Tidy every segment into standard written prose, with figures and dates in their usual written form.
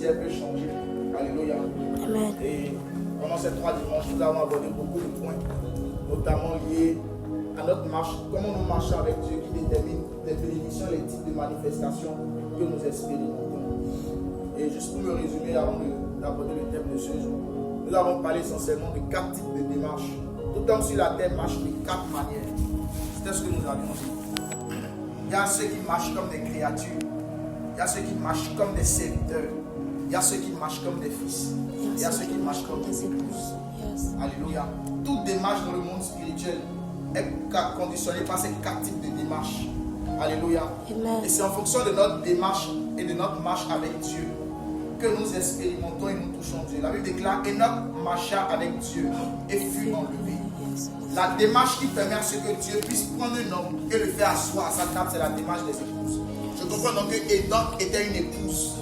ciel peut changer. Alléluia. Amen. Et pendant ces 3 dimanches, nous avons abordé beaucoup de points, notamment liés à notre marche, comment nous marchons avec Dieu qui détermine les bénédictions, les types de manifestations que nous expérimentons. Et juste pour me résumer, avant d'aborder le thème de ce jour, nous avons parlé essentiellement de 4 types de démarches. Tout homme sur la terre marche de 4 manières. C'était ce que nous avions dit. Il y a ceux qui marchent comme des créatures. Il y a ceux qui marchent comme des serviteurs. Il y a ceux qui marchent comme des fils. Il y a ceux qui marchent comme des épouses. Alléluia. Toute démarche dans le monde spirituel est conditionnée par ces 4 types de démarches. Alléluia. Amen. Et c'est en fonction de notre démarche et de notre marche avec Dieu que nous expérimentons et nous touchons Dieu. La Bible déclare: Enoch marcha avec Dieu et fut enlevé. La démarche qui permet à ce que Dieu puisse prendre un homme et le faire asseoir à sa table, c'est la démarche des épouses. Je comprends donc que Enoch était une épouse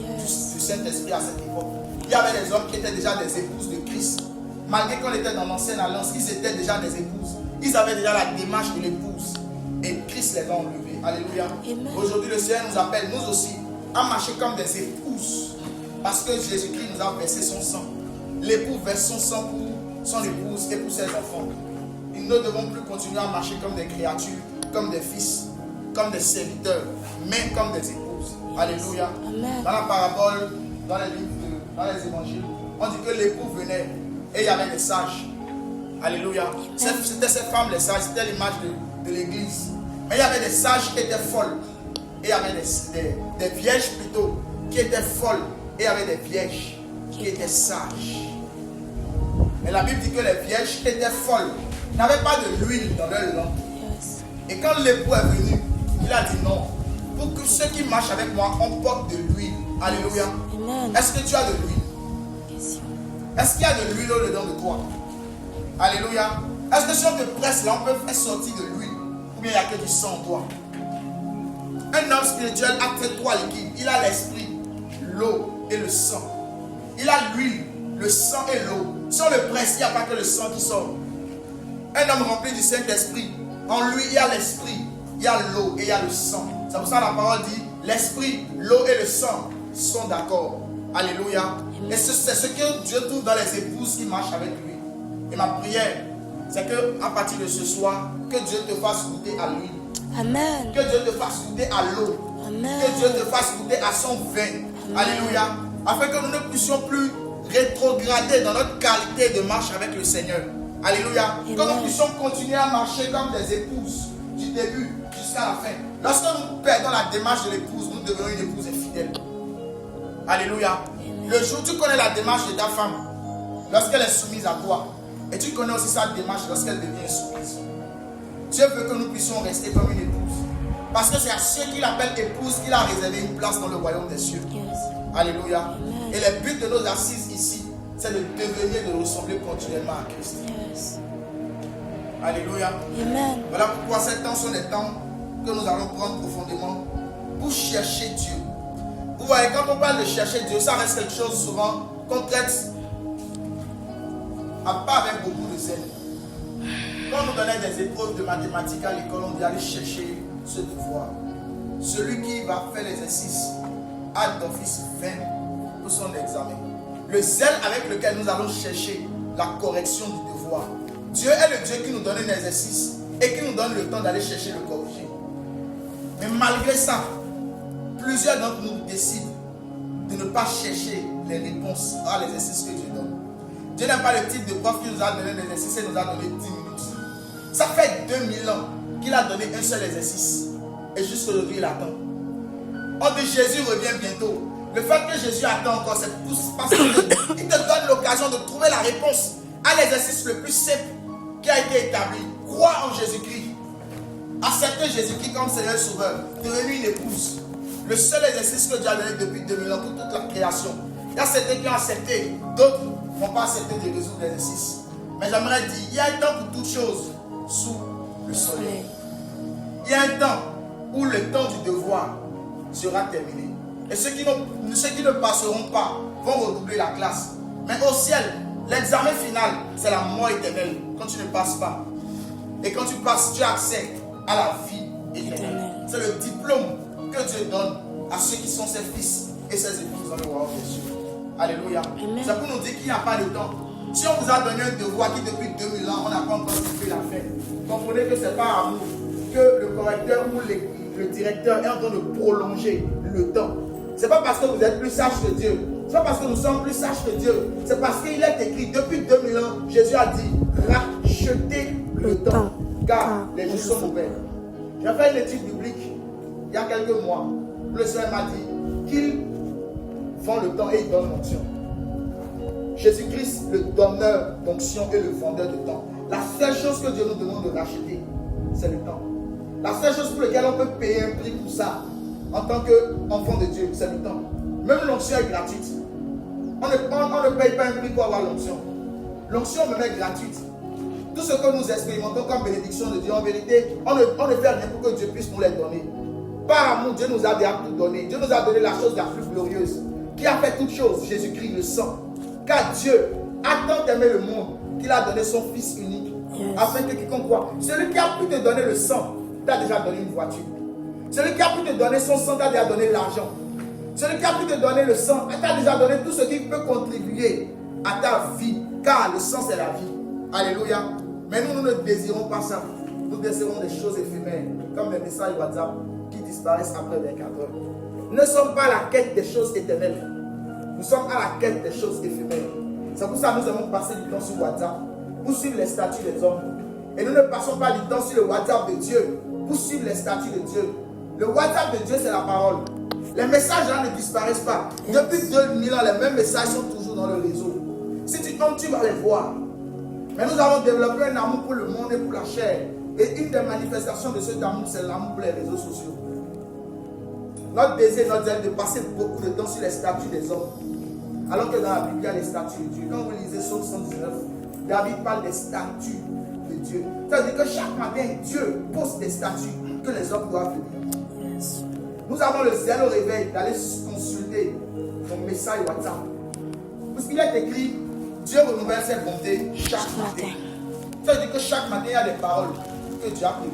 du Saint-Esprit à cette époque. Il y avait des hommes qui étaient déjà des épouses de Christ. Malgré qu'on était dans l'ancienne alliance, ils étaient déjà des épouses. Ils avaient déjà la démarche de l'épouse. Et Christ les a enlevés. Alléluia. Aujourd'hui, le Seigneur nous appelle, nous aussi, à marcher comme des épouses. Parce que Jésus-Christ nous a versé son sang. L'époux verse son sang pour son épouse et pour ses enfants. Nous ne devons plus continuer à marcher comme des créatures, comme des fils, comme des serviteurs, mais comme des épouses. Alléluia. Amen. Dans la parabole, dans les livres, dans les évangiles, on dit que l'époux venait et il y avait des sages. Alléluia. C'était ces femmes, les sages, c'était l'image de l'église. Mais il y avait des sages qui étaient folles. Et il y avait des vierges plutôt qui étaient folles. Et il y avait des vierges qui étaient sages. Mais la Bible dit que les vierges qui étaient folles n'avaient pas de l'huile dans leur lampe. Et quand l'époux est venu, il a dit non. Pour que ceux qui marchent avec moi, on porte de l'huile. Alléluia. Est-ce que tu as de l'huile? Est-ce qu'il y a de l'huile au-dedans de toi? Alléluia. Est-ce que si on te presse là, on peut faire sortir de l'huile? Ou bien il n'y a que du sang en toi? Un homme spirituel a que 3 liquides. Il a l'esprit, l'eau et le sang. Il a l'huile, le sang et l'eau. Si on le presse, il n'y a pas que le sang qui sort. Un homme rempli du Saint-Esprit, en lui il y a l'esprit, il y a l'eau et il y a le sang. C'est pour ça que la parole dit: l'esprit, l'eau et le sang sont d'accord. Alléluia. Et c'est ce que Dieu trouve dans les épouses qui marchent avec lui. Et ma prière, c'est qu'à partir de ce soir, que Dieu te fasse goûter à l'huile. Amen. Que Dieu te fasse goûter à l'eau. Amen. Que Dieu te fasse goûter à son vin. Alléluia. Afin que nous ne puissions plus rétrograder dans notre qualité de marche avec le Seigneur. Alléluia. Que nous puissions continuer à marcher comme des épouses du début jusqu'à la fin. Lorsque nous perdons la démarche de l'épouse, nous devenons une épouse infidèle. Alléluia. Le jour où tu connais la démarche de ta femme, lorsqu'elle est soumise à toi, et tu connais aussi sa démarche lorsqu'elle devient soumise, Dieu veut que nous puissions rester comme une épouse. Parce que c'est à ceux qui l'appellent épouse qu'il a réservé une place dans le royaume des cieux. Alléluia. Et le but de nos assises ici, c'est de devenir, de ressembler continuellement à Christ. Alléluia. Voilà pourquoi ces temps sont des temps que nous allons prendre profondément pour chercher Dieu. Vous voyez, quand on parle de chercher Dieu, ça reste quelque chose souvent qu'on traite pas avec beaucoup de zèle. Quand on nous donnait des épreuves de mathématiques à l'école, on dit aller chercher ce devoir. Celui qui va faire l'exercice a d'office 20 pour son examen. Le zèle avec lequel nous allons chercher la correction du devoir. Dieu est le Dieu qui nous donne un exercice et qui nous donne le temps d'aller chercher le corriger. Mais malgré ça, plusieurs d'entre nous décident de ne pas chercher les réponses à l'exercice que Dieu donne. Dieu n'est pas le type de prof qui nous a donné un exercice et nous a donné 10 minutes. Ça fait 2000 ans qu'il a donné un seul exercice. Et jusqu'aujourd'hui, il attend. On dit Jésus revient bientôt. Le fait que Jésus attend encore, c'est parce qu'il te donne l'occasion de trouver la réponse à l'exercice le plus simple qui a été établi. Croire en Jésus-Christ. Accepter Jésus-Christ comme Seigneur Sauveur. Devenir une épouse. Le seul exercice que Dieu a donné depuis 2000 ans pour toute la création. Il y a certains qui ont accepté, d'autres n'ont pas accepté de résoudre l'exercice. Mais j'aimerais dire, il y a un temps pour toutes choses sous le soleil. Il y a un temps où le temps du devoir sera terminé. Et ceux qui ne passeront pas vont redoubler la classe. Mais au ciel, l'examen final, c'est la mort éternelle quand tu ne passes pas. Et quand tu passes, tu as accès à la vie éternelle. C'est le diplôme que Dieu donne à ceux qui sont ses fils et ses épouses dans le royaume des cieux. Alléluia. C'est pour nous dire qu'il n'y a pas de temps. Si on vous a donné un devoir qui depuis 2000 ans, on n'a pas encore fait la fin, comprenez que ce n'est pas à nous que le correcteur ou le directeur est en train de prolonger le temps. Ce n'est pas parce que vous êtes plus sage que Dieu. Ce n'est pas parce que nous sommes plus sages que Dieu. C'est parce qu'il est écrit depuis 2000 ans, Jésus a dit rachetez le temps, car les jours sont mauvais. J'ai fait une étude biblique il y a quelques mois. Le Seigneur m'a dit qu'il vend le temps et il donne l'onction. Jésus-Christ, le donneur d'onction et le vendeur de temps. La seule chose que Dieu nous demande de racheter, c'est le temps. La seule chose pour laquelle on peut payer un prix pour ça, en tant qu'enfant de Dieu, c'est le temps. Même l'onction est gratuite. On ne paye pas un prix pour avoir l'onction. L'onction même est gratuite. Tout ce que nous expérimentons comme bénédiction de Dieu, en vérité, on ne fait rien pour que Dieu puisse nous les donner. Par amour, Dieu nous a déjà tout donné. Dieu nous a donné la chose la plus glorieuse. Qui a fait toutes choses? Jésus-Christ, le sang. Car Dieu a tant aimé le monde qu'il a donné son Fils unique, afin que quiconque croit. Celui qui a pu te donner le sang t'a déjà donné une voiture. Celui qui a pu te donner son sang t'a déjà donné l'argent. Celui qui a pu te donner le sang t'a déjà donné tout ce qui peut contribuer à ta vie, car le sang c'est la vie. Alléluia. Mais nous ne désirons pas ça. Nous désirons des choses éphémères, comme les messages WhatsApp qui disparaissent après 24 heures. Nous ne sommes pas à la quête des choses éternelles. Nous sommes à la quête des choses éphémères. C'est pour ça que nous avons passé du temps sur WhatsApp pour suivre les statuts des hommes. Et nous ne passons pas du temps sur le WhatsApp de Dieu pour suivre les statuts de Dieu. Le WhatsApp de Dieu, c'est la parole. Les messages là ne disparaissent pas. Depuis 2000 ans, les mêmes messages sont toujours dans le réseau. Si tu tombes, tu vas les voir. Mais nous avons développé un amour pour le monde et pour la chair. Et une des manifestations de cet amour, c'est l'amour pour les réseaux sociaux. Notre désir, notre zèle de passer beaucoup de temps sur les statuts des hommes. Alors que dans la Bible, il y a les statuts de Dieu. Quand vous lisez Psaume 119, David parle des statuts de Dieu. C'est-à-dire que chaque matin, Dieu pose des statuts que les hommes doivent venir. Nous avons le zèle au réveil d'aller consulter ton message WhatsApp. Parce qu'il est écrit, Dieu renouvelle ses bontés chaque matin. C'est-à-dire que chaque matin, il y a des paroles que Dieu a prévues.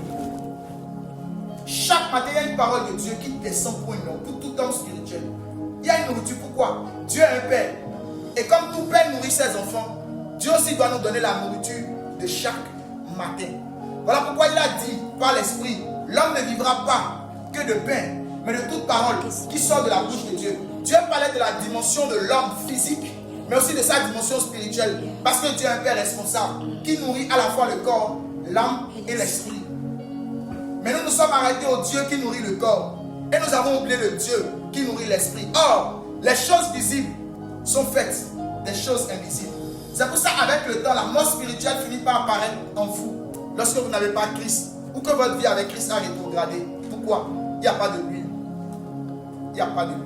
Chaque matin, il y a une parole de Dieu qui descend pour un homme, pour tout homme spirituel. Il y a une nourriture. Pourquoi? Dieu est un père. Et comme tout père nourrit ses enfants, Dieu aussi doit nous donner la nourriture de chaque matin. Voilà pourquoi il a dit par l'esprit, l'homme ne vivra pas que de pain, mais de toute parole qui sort de la bouche de Dieu. Dieu parlait de la dimension de l'homme physique, mais aussi de sa dimension spirituelle. Parce que Dieu est un père responsable qui nourrit à la fois le corps, l'âme et l'esprit. Mais nous nous sommes arrêtés au Dieu qui nourrit le corps. Et nous avons oublié le Dieu qui nourrit l'esprit. Or, les choses visibles sont faites des choses invisibles. C'est pour ça, avec le temps, la mort spirituelle finit par apparaître en vous. Lorsque vous n'avez pas Christ, ou que votre vie avec Christ a rétrogradé. Pourquoi? Il n'y a pas de l'huile. Il n'y a pas de l'huile.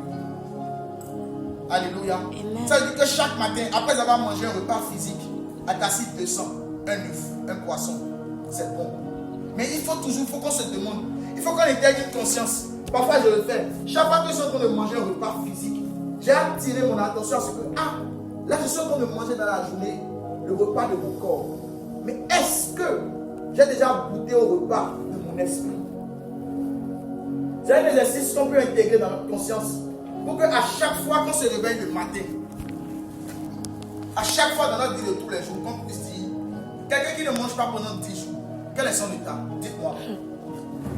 Alléluia. Amen. Ça veut dire que chaque matin, après avoir mangé un repas physique, à ta cible de sang, un œuf, un poisson, c'est bon. Mais il faut qu'on se demande, il faut qu'on intègre une conscience. Parfois je le fais. Chaque fois que je suis en train de manger un repas physique, j'ai attiré mon attention à ce que, là je suis en train de manger dans la journée le repas de mon corps. Mais est-ce que j'ai déjà goûté au repas de mon esprit? C'est un exercice qu'on peut intégrer dans notre conscience. Pour qu'à chaque fois qu'on se réveille le matin, à chaque fois dans notre vie de tous les jours, qu'on puisse dire, quelqu'un qui ne mange pas pendant 10 jours, quel est son état? Dites-moi.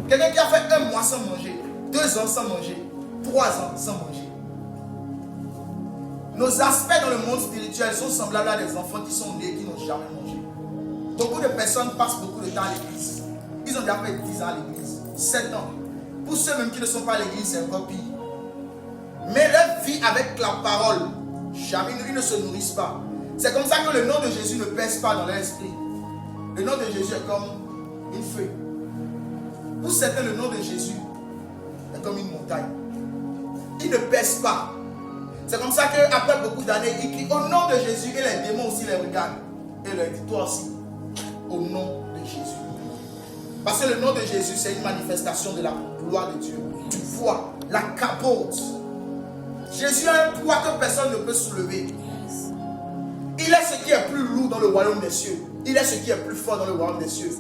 Quelqu'un qui a fait 1 mois sans manger, 2 ans sans manger, 3 ans sans manger. Nos aspects dans le monde spirituel sont semblables à des enfants qui sont nés, qui n'ont jamais mangé. Beaucoup de personnes passent beaucoup de temps à l'église. Ils ont déjà fait 10 ans à l'église, 7 ans. Pour ceux même qui ne sont pas à l'église, c'est encore pire. Mais leur vie avec la parole, jamais ils ne se nourrissent pas. C'est comme ça que le nom de Jésus ne pèse pas dans leur esprit. Le nom de Jésus est comme une feuille. Pour certains, le nom de Jésus est comme une montagne. Il ne pèse pas. C'est comme ça qu'après beaucoup d'années, il crie au nom de Jésus et les démons aussi les regardent. Et leur dit, toi aussi, au nom de Jésus. Parce que le nom de Jésus, c'est une manifestation de la gloire de Dieu. Tu vois, la capote. Jésus a un poids que personne ne peut soulever. Il est ce qui est plus lourd dans le royaume des cieux. Il est ce qui est plus fort dans le royaume des cieux.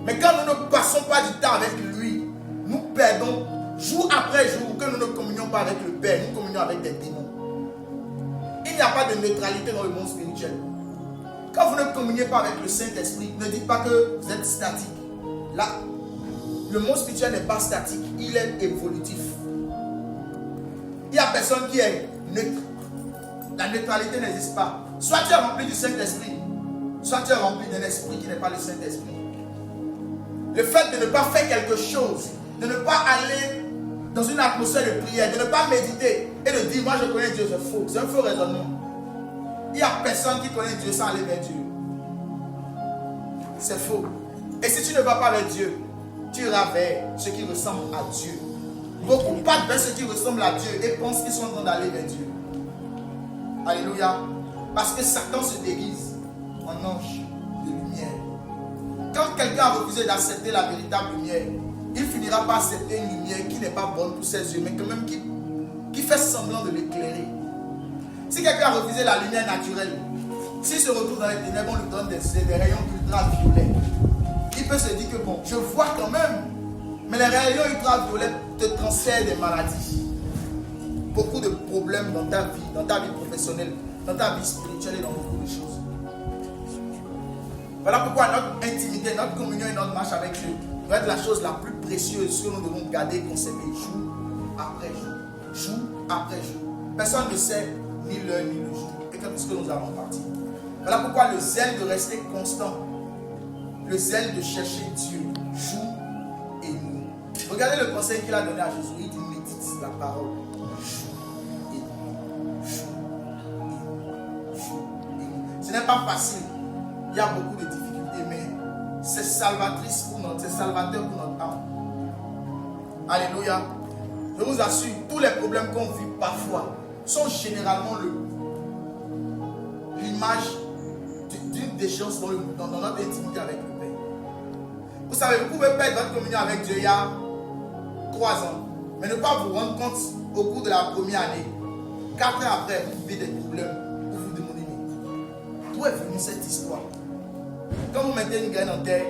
Mais quand nous ne passons pas du temps avec lui, nous perdons jour après jour que nous ne communions pas avec le Père, nous communions avec des démons. Il n'y pas de neutralité dans le monde spirituel. Quand vous ne communiez pas avec le Saint-Esprit, ne dites pas que vous êtes statique. Là, le monde spirituel n'est pas statique, il est évolutif. Il n'y a personne qui est neutre. La neutralité n'existe pas. Soit tu es rempli du Saint-Esprit, soit tu es rempli d'un esprit qui n'est pas le Saint-Esprit. Le fait de ne pas faire quelque chose, de ne pas aller dans une atmosphère de prière, de ne pas méditer et de dire moi je connais Dieu, c'est faux. C'est un faux raisonnement. Il n'y a personne qui connaît Dieu sans aller vers Dieu. C'est faux. Et si tu ne vas pas vers Dieu, tu iras vers ce qui ressemble à Dieu. Beaucoup partent vers ce qui ressemble à Dieu et pensent qu'ils sont en train d'aller vers Dieu. Alléluia. Parce que Satan se déguise en ange de lumière. Quand quelqu'un a refusé d'accepter la véritable lumière, il finira par accepter une lumière qui n'est pas bonne pour ses yeux, mais quand même qui fait semblant de l'éclairer. Si quelqu'un a refusé la lumière naturelle, s'il se retrouve dans les ténèbres, on lui donne des rayons ultraviolets. Il peut se dire que bon, je vois quand même, mais les rayons ultraviolets te transfèrent des maladies. Beaucoup de problèmes dans ta vie professionnelle, dans ta vie spirituelle et dans beaucoup de choses. Voilà pourquoi notre intimité, notre communion et notre marche avec Dieu doit être la chose la plus précieuse que nous devons garder et conserver jour après jour. Jour après jour. Personne ne sait ni l'heure ni le jour. Et quand est-ce que nous allons partir? Voilà pourquoi le zèle de rester constant, le zèle de chercher Dieu, jour et nuit. Regardez le conseil qu'il a donné à Jésus. Il dit médite la parole. Ce n'est pas facile. Il y a beaucoup de difficultés, mais c'est salvatrice pour c'est salvateur pour notre âme. Alléluia. Je vous assure, tous les problèmes qu'on vit parfois sont généralement l'image d'une déchéance dans notre intimité avec le Père. Vous savez, vous pouvez perdre votre communion avec Dieu il y a 3 ans, mais ne pas vous rendre compte au cours de la première année. 4 ans après, vous vivez des problèmes. Vous vous demandez, mais d'où est venue cette histoire? Quand vous mettez une graine en terre,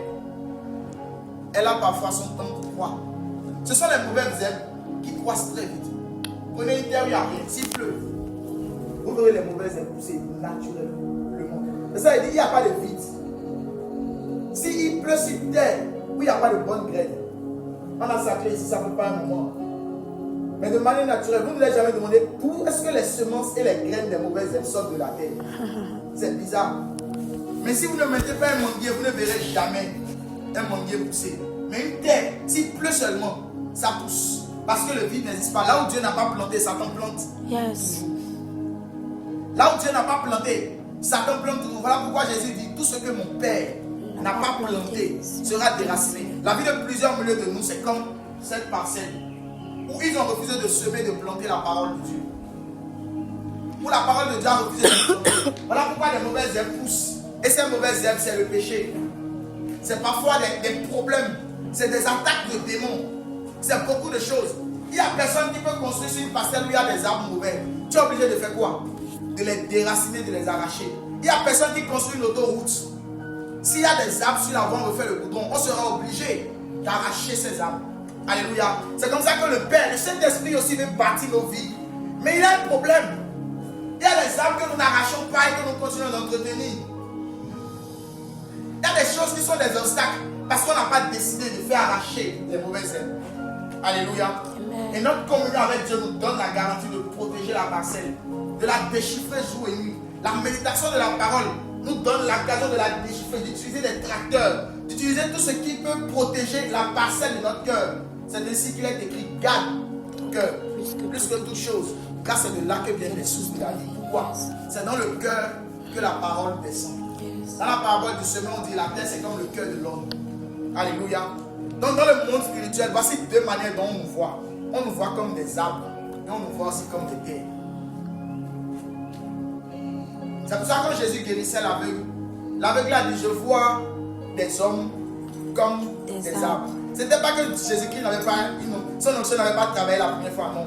elle a parfois son temps pour croire. Ce sont les mauvaises herbes qui croissent très vite. Prenez une terre où il n'y a rien. S'il pleut, vous verrez les mauvaises herbes pousser naturellement. Mais ça veut dire qu'il n'y a pas de vide. S'il pleut sur une terre où il n'y a pas de bonne graine, on a sacré ici, ça ne fait pas un moment. Mais de manière naturelle, vous ne vous avez jamais demandé où est-ce que les semences et les graines des mauvaises herbes sortent de la terre. C'est bizarre. Mais si vous ne mettez pas un manguier, vous ne verrez jamais un manguier pousser. Mais une terre, s'il pleut seulement, ça pousse. Parce que le vide n'existe pas. Là où Dieu n'a pas planté, Satan plante. Yes. Là où Dieu n'a pas planté, Satan plante toujours. Voilà pourquoi Jésus dit, tout ce que mon Père n'a pas planté sera déraciné. La vie de plusieurs milieux de nous, c'est comme cette parcelle où ils ont refusé de semer, de planter la parole de Dieu. Où la parole de Dieu a refusé de planter. Voilà pourquoi les mauvaises herbes poussent. Et ces mauvaises herbes, c'est le péché. C'est parfois des problèmes. C'est des attaques de démons. C'est beaucoup de choses. Il n'y a personne qui peut construire sur une parcelle où il y a des arbres mauvais. Tu es obligé de faire quoi? De les déraciner, de les arracher. Il n'y a personne qui construit une autoroute. S'il y a des arbres sur la voie, on refait le goudron. On sera obligé d'arracher ces arbres. Alléluia. C'est comme ça que le Père, le Saint-Esprit aussi veut bâtir nos vies. Mais il y a un problème. Il y a des arbres que nous n'arrachons pas et que nous continuons d'entretenir. Il y a des choses qui sont des obstacles parce qu'on n'a pas décidé de faire arracher les mauvaises herbes. Alléluia. Amen. Et notre communion avec Dieu nous donne la garantie de protéger la parcelle, de la déchiffrer jour et nuit. La méditation de la parole nous donne l'occasion de la déchiffrer, d'utiliser des tracteurs, d'utiliser tout ce qui peut protéger la parcelle de notre cœur. C'est ainsi qu'il est écrit, garde ton cœur, plus que toute chose, car c'est de là que viennent les sources de la vie. Pourquoi? C'est dans le cœur que la parole descend. Dans la parole du semeur, on dit la terre c'est comme le cœur de l'homme. Alléluia. Donc dans le monde spirituel, voici 2 manières dont on nous voit. On nous voit comme des arbres et on nous voit aussi comme des terres. C'est pour ça que quand Jésus guérissait l'aveugle, l'aveugle a dit, je vois des hommes comme des arbres. C'était pas que Jésus-Christ n'avait pas, son onction n'avait pas travaillé la première fois, non.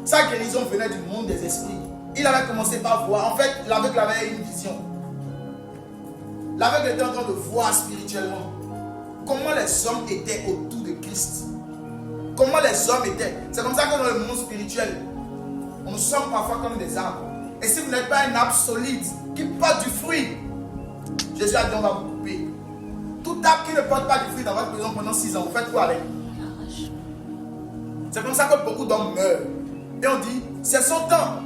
Sa guérison venait du monde des esprits. Il avait commencé par voir. En fait, l'aveugle avait une vision. L'aveugle était en train de voir spirituellement comment les hommes étaient autour de Christ. Comment les hommes étaient. C'est comme ça que dans le monde spirituel, nous sommes parfois comme des arbres. Et si vous n'êtes pas un arbre solide qui porte du fruit, Jésus a dit on va vous couper. Tout arbre qui ne porte pas du fruit dans votre maison pendant 6 ans, vous faites quoi avec? C'est comme ça que beaucoup d'hommes meurent. Et on dit, c'est son temps.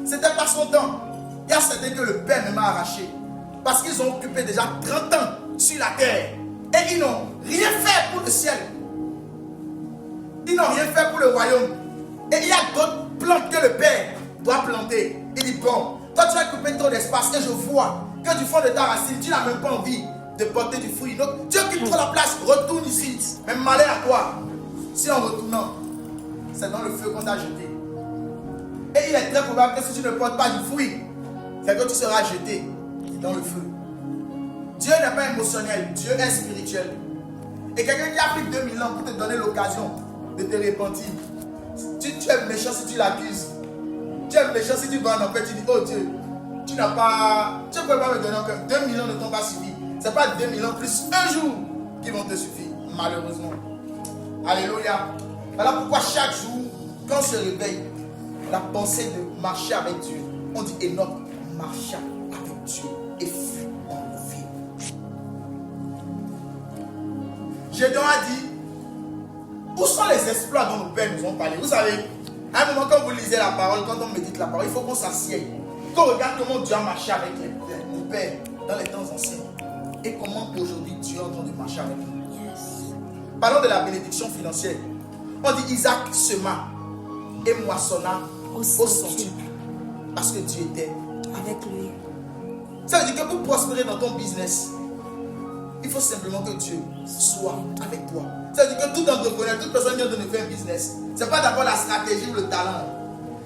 C'était pas son temps. Il y a certains que le Père même a arraché. Parce qu'ils ont occupé déjà 30 ans sur la terre. Et ils n'ont rien fait pour le ciel. Ils n'ont rien fait pour le royaume. Et il y a d'autres plantes que le Père doit planter. Il dit, bon, toi tu as occupé trop d'espace et je vois que du fond de ta racine, tu n'as même pas envie de porter du fruit. Donc, tu occupes trop la place, retourne ici. Mais malheur à toi. Si en retournant, c'est dans le feu qu'on t'a jeté. Et il est très probable que si tu ne portes pas du fruit, c'est que tu seras jeté dans le feu. Dieu n'est pas émotionnel, Dieu est spirituel. Et quelqu'un qui a pris 2000 ans pour te donner l'occasion de te repentir. Tu es méchant si tu l'accuses. Tu es méchant si tu vas en enfer, tu dis, oh Dieu, tu n'as pas. Tu ne peux pas me donner encore 2000 ans ne t'ont pas suffi. Ce n'est pas 2000 ans plus un jour qui vont te suffire, malheureusement. Alléluia. Voilà pourquoi chaque jour, quand on se réveille, la pensée de marcher avec Dieu. On dit Enoch marcha avec Dieu et fut enlevé. Gédéon a dit, où sont les exploits dont nos pères nous ont parlé? Vous savez, à un moment quand vous lisez la parole, quand on médite la parole, il faut qu'on s'assieye, qu'on regarde comment Dieu a marché avec nos pères dans les temps anciens et comment aujourd'hui Dieu est en train de marcher avec nous. Yes. Parlons de la bénédiction financière. On dit Isaac sema et moissonna au centuple parce que Dieu était avec lui. Ça veut dire que pour prospérer dans ton business, il faut simplement que Dieu soit avec toi. Ça veut dire que tout entrepreneur, toute personne qui vient de faire un business, ce n'est pas d'abord la stratégie ou le talent.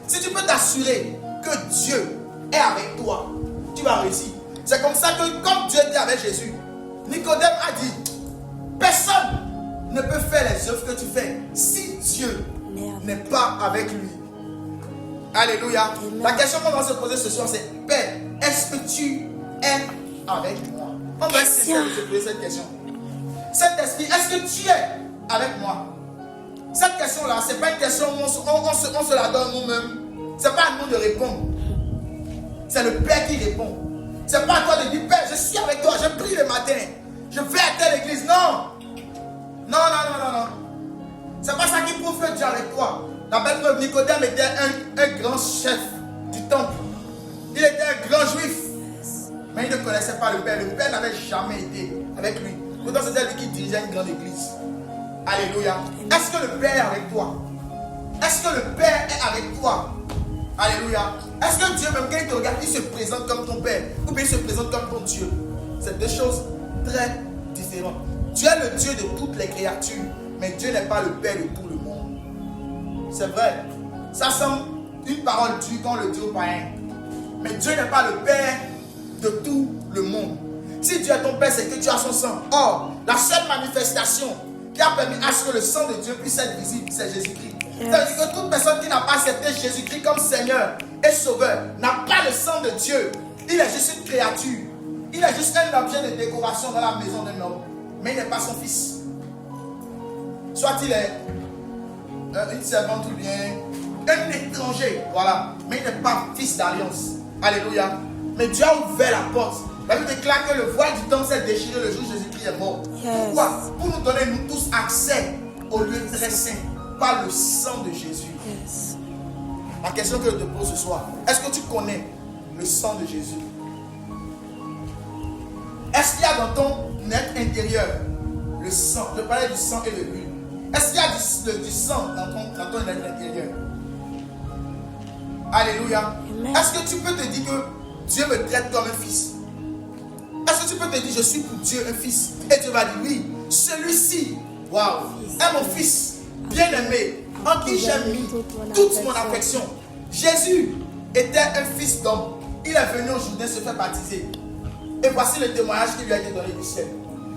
Si tu peux t'assurer que Dieu est avec toi, tu vas réussir. C'est comme ça que, comme Dieu était avec Jésus, Nicodème a dit, personne ne peut faire les œuvres que tu fais si Dieu n'est pas avec lui. Alléluia. Amen. La question qu'on va se poser ce soir, c'est, Père, est-ce que tu es avec moi? On va essayer de se poser cette question. Cet esprit, est-ce que tu es avec moi? Cette question-là, ce n'est pas une question où on se la donne nous-mêmes. Ce n'est pas à nous de répondre. C'est le Père qui répond. Ce n'est pas à toi de dire, Père, je suis avec toi, je prie le matin, je vais à telle église. Non. Non. C'est pas ça qui prouve que Dieu est avec toi. La belle preuve, Nicodème était un grand chef du temple. Il était un grand juif. Mais il ne connaissait pas le Père. Le Père n'avait jamais été avec lui. Pourtant, c'était lui qui dirigeait une grande église. Alléluia. Est-ce que le Père est avec toi? Est-ce que le Père est avec toi? Alléluia. Est-ce que Dieu, même quand il te regarde, il se présente comme ton Père ou bien il se présente comme ton Dieu? C'est deux choses très différentes. Dieu est le Dieu de toutes les créatures, mais Dieu n'est pas le Père de tout le monde. C'est vrai. Ça semble une parole dure quand on le dit aux païens. Mais Dieu n'est pas le Père de tout le monde. Si Dieu est ton Père, c'est que tu as son sang. Or, la seule manifestation qui a permis à ce que le sang de Dieu puisse être visible, c'est Jésus-Christ. Yes. C'est-à-dire que toute personne qui n'a pas accepté Jésus-Christ comme Seigneur et Sauveur n'a pas le sang de Dieu. Il est juste une créature. Il est juste un objet de décoration dans la maison d'un homme. Mais il n'est pas son fils. Soit il est une servante ou bien un étranger. Voilà. Mais il n'est pas fils d'alliance. Alléluia. Mais Dieu a ouvert la porte. La Bible déclare que le voile du temple s'est déchiré le jour où Jésus-Christ est mort. Yes. Pourquoi? Pour nous donner, nous tous, accès au lieu très saint par le sang de Jésus. Yes. La question que je te pose ce soir, est-ce que tu connais le sang de Jésus? Est-ce qu'il y a dans ton être intérieur le sang? Je parlais du sang et de l'huile. Est-ce qu'il y a du sang dans ton être intérieur? Alléluia. Amen. Est-ce que tu peux te dire que Dieu me traite comme un fils? Est-ce que tu peux te dire, je suis pour Dieu un fils? Et Dieu va dire, oui, celui-ci, waouh, est mon fils bien-aimé, en qui j'ai mis toute mon affection. Jésus était un fils d'homme. Il est venu au Jourdain se faire baptiser. Et voici le témoignage qui lui a été donné du ciel.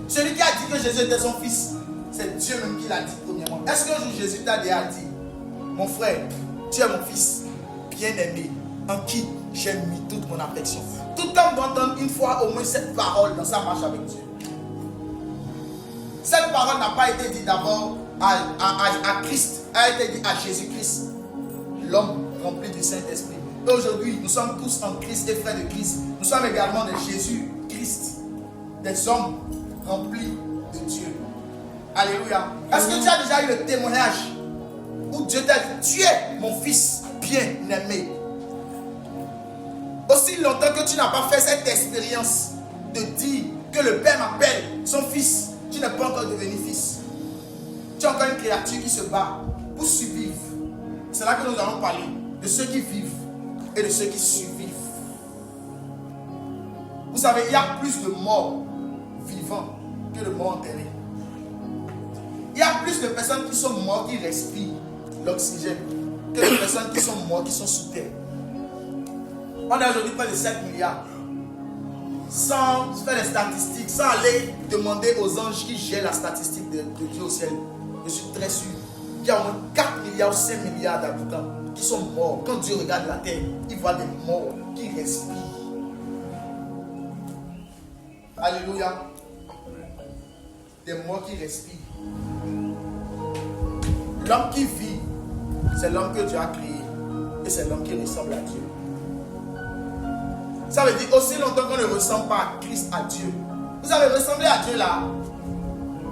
Celui qui a dit que Jésus était son fils, c'est Dieu même qui l'a dit premièrement. Est-ce qu'un jour Jésus t'a déjà dit, mon frère, tu es mon fils bien-aimé, en qui j'ai mis toute mon affection? Tout homme doit entendre une fois au moins cette parole dans sa marche avec Dieu. Cette parole n'a pas été dite d'abord à Christ, elle a été dite à Jésus-Christ, l'homme rempli du Saint-Esprit. Et aujourd'hui, nous sommes tous en Christ et frères de Christ. Nous sommes également de Jésus-Christ. Des hommes remplis de Dieu. Alléluia. Est-ce que tu as déjà eu le témoignage où Dieu t'a dit, tu es mon fils bien-aimé? Aussi longtemps que tu n'as pas fait cette expérience de dire que le Père m'appelle son fils, tu n'es pas encore devenu fils. Tu es encore une créature qui se bat pour survivre. C'est là que nous allons parler de ceux qui vivent et de ceux qui survivent. Vous savez, il y a plus de morts vivants que de morts enterrés. Il y a plus de personnes qui sont mortes, qui respirent l'oxygène, que de personnes qui sont mortes, qui sont sous terre. On a aujourd'hui près de 7 milliards. Sans faire les statistiques, sans aller demander aux anges qui gèrent la statistique de Dieu au ciel, je suis très sûr qu'il y a au moins 4 milliards ou 5 milliards d'habitants qui sont morts. Quand Dieu regarde la terre, il voit des morts qui respirent. Alléluia. Des morts qui respirent. L'homme qui vit, c'est l'homme que Dieu a créé. Et c'est l'homme qui ressemble à Dieu. Ça veut dire aussi longtemps qu'on ne ressemble pas à Christ, à Dieu. Vous avez ressemblé à Dieu là.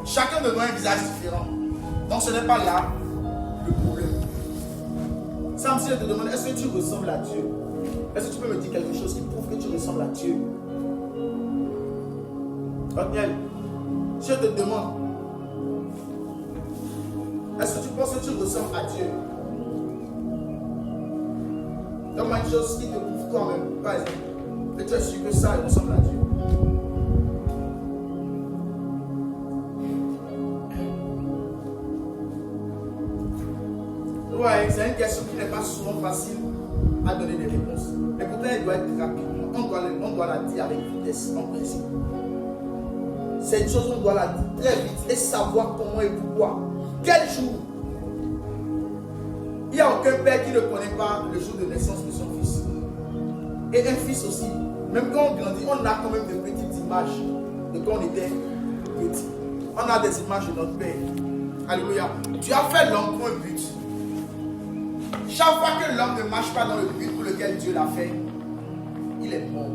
Chacun de nous a un visage différent. Donc ce n'est pas là le problème. Sam, si je te demande, est-ce que tu ressembles à Dieu? Est-ce que tu peux me dire quelque chose qui prouve que tu ressembles à Dieu? Daniel, si je te demande, est-ce que tu penses que tu ressembles à Dieu? Donne-moi une chose qui te prouve toi-même, par exemple, que tu es sûr que ça ressemble à Dieu. Ouais, c'est une question qui n'est pas souvent facile à donner des réponses. Mais pourtant, elle doit être rapide. On doit la dire avec vitesse, en principe. C'est une chose qu'on doit la dire très vite et savoir comment et pourquoi. Quel jour? Il n'y a aucun père qui ne connaît pas le jour de naissance de son fils. Et un fils aussi. Même quand on grandit, on a quand même des petites images de quand on était petit. On a des images de notre père. Alléluia. Dieu a fait l'homme pour un but. Chaque fois que l'homme ne marche pas dans le but pour lequel Dieu l'a fait, il est mort.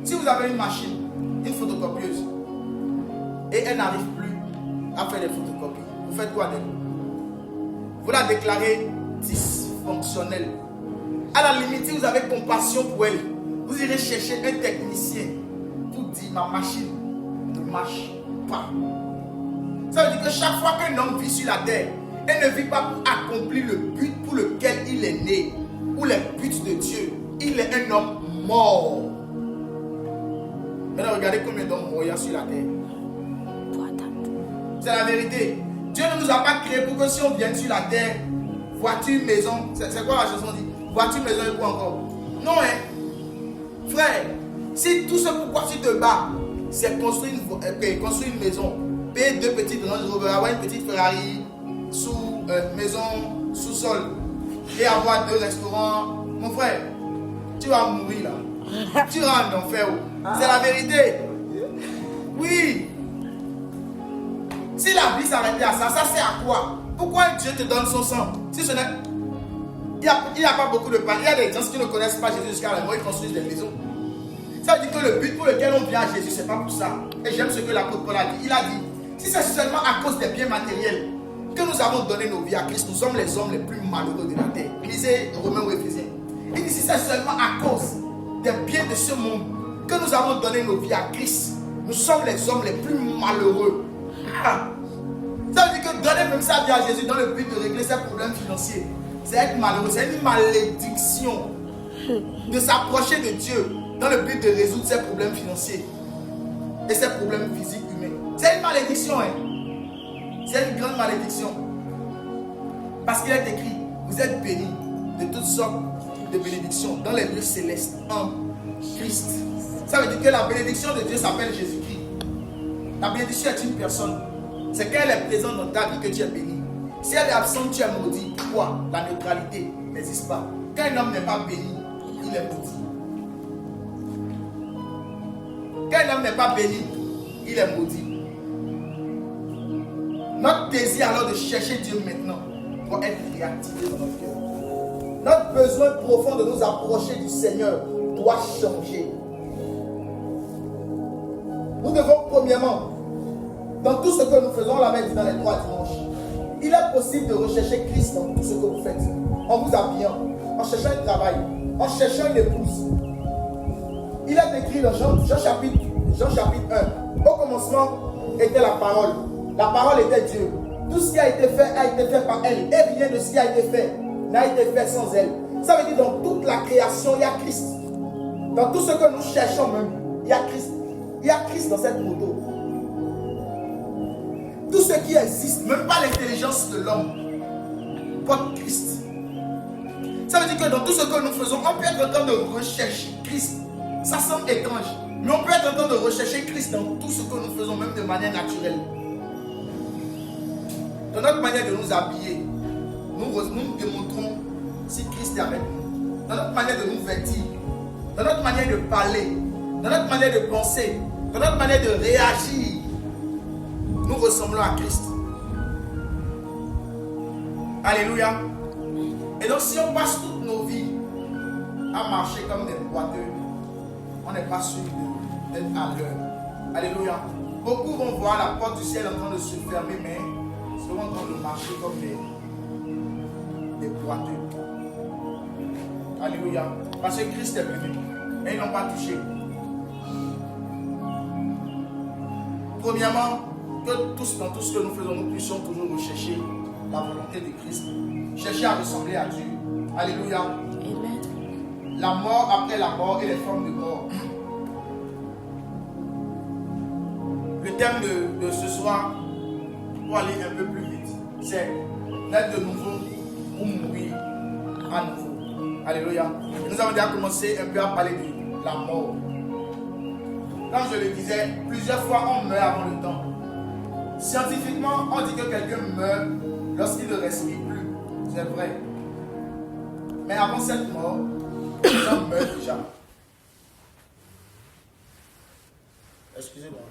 Si vous avez une machine, une photocopieuse, et elle n'arrive plus à faire des photocopies, vous faites quoi d'elle? Vous la déclarez dysfonctionnelle. À la limite, si vous avez compassion pour elle, vous irez chercher un technicien pour dire ma machine ne marche pas. Ça veut dire que chaque fois qu'un homme vit sur la terre, elle ne vit pas pour accomplir le but pour lequel il est né, ou les buts de Dieu. Il est un homme mort. Maintenant, regardez combien d'hommes morts il y a sur la terre. C'est la vérité. Dieu ne nous a pas créés pour que si on vient sur la terre, voiture, maison, c'est quoi la chanson dit? Voiture, maison et quoi encore? Non, hein? Frère, si tout ce pourquoi tu te bats, c'est construire une maison, payer 2 petites Range Rover, avoir une petite Ferrari, maison sous-sol, et avoir 2 restaurants, mon frère, tu vas mourir là. Tu rentres en enfer. C'est la vérité. Oui. Si la vie s'arrêtait à ça, ça sert à quoi? Pourquoi Dieu te donne son sang? Si ce n'est... Il n'y a pas beaucoup de pain. Il y a des gens qui ne connaissent pas Jésus jusqu'à la mort, ils construisent des maisons. Ça veut dire que le but pour lequel on vient à Jésus, ce n'est pas pour ça. Et j'aime ce que l'apôtre Paul a dit. Il a dit, si c'est seulement à cause des biens matériels que nous avons donné nos vies à Christ, nous sommes les hommes les plus malheureux de la terre. Lisez Romains ou Éphésiens. Il dit, si c'est seulement à cause des biens de ce monde que nous avons donné nos vies à Christ, nous sommes les hommes les plus malheureux. Ça veut dire que donner même sa vie à Jésus dans le but de régler ses problèmes financiers, c'est être malheureux, c'est une malédiction de s'approcher de Dieu dans le but de résoudre ses problèmes financiers et ses problèmes physiques humains. C'est une malédiction, hein? C'est une grande malédiction. Parce qu'il est écrit, vous êtes bénis de toutes sortes de bénédictions dans les lieux célestes en Christ. Ça veut dire que la bénédiction de Dieu s'appelle Jésus-Christ. La bénédiction est une personne. C'est quand elle est présente dans ta vie que tu es béni. Si elle est absente, tu es maudit. Pourquoi? La neutralité n'existe pas. Quand un homme n'est pas béni, il est maudit. Quand un homme n'est pas béni, il est maudit. Notre désir alors de chercher Dieu maintenant doit être réactivé dans notre cœur. Notre besoin profond de nous approcher du Seigneur doit changer. Nous devons premièrement, dans tout ce que nous faisons, la main dit dans les 3 dimanches, il est possible de rechercher Christ dans tout ce que vous faites. En vous habillant, en cherchant un travail, en cherchant une épouse. Il est écrit dans Jean chapitre 1. Au commencement était la parole. La parole était Dieu. Tout ce qui a été fait par elle. Et rien de ce qui a été fait n'a été fait sans elle. Ça veut dire dans toute la création, il y a Christ. Dans tout ce que nous cherchons même, il y a Christ. Il y a Christ dans cette moto. Tout ce qui existe, même pas l'intelligence de l'homme, porte Christ. Ça veut dire que dans tout ce que nous faisons, on peut être en train de rechercher Christ. Ça semble étrange, mais on peut être en train de rechercher Christ dans tout ce que nous faisons, même de manière naturelle. Dans notre manière de nous habiller, nous démontrons si Christ est avec nous. Dans notre manière de nous vêtir, dans notre manière de parler, dans notre manière de penser, dans notre manière de réagir, nous ressemblons à Christ. Alléluia. Et donc si on passe toutes nos vies à marcher comme des boiteux, on n'est pas sûr d'être à l'heure. Alléluia. Beaucoup vont voir la porte du ciel en train de se fermer, mais seront en train de marcher comme des boiteux. Alléluia. Parce que Christ est venu et ils n'ont pas touché. Premièrement, que tous, dans tout ce que nous faisons, nous puissions toujours rechercher la volonté de Christ. Chercher à ressembler à Dieu. Alléluia. Amen. La mort après la mort et les formes de mort. Le thème de ce soir, pour aller un peu plus vite, c'est naître de nouveau ou mourir à nouveau. Alléluia. Nous avons déjà commencé un peu à parler de la mort. Comme je le disais, plusieurs fois on meurt avant le temps. Scientifiquement, on dit que quelqu'un meurt lorsqu'il ne respire plus. C'est vrai. Mais avant cette mort, les gens meurent déjà. Excusez-moi.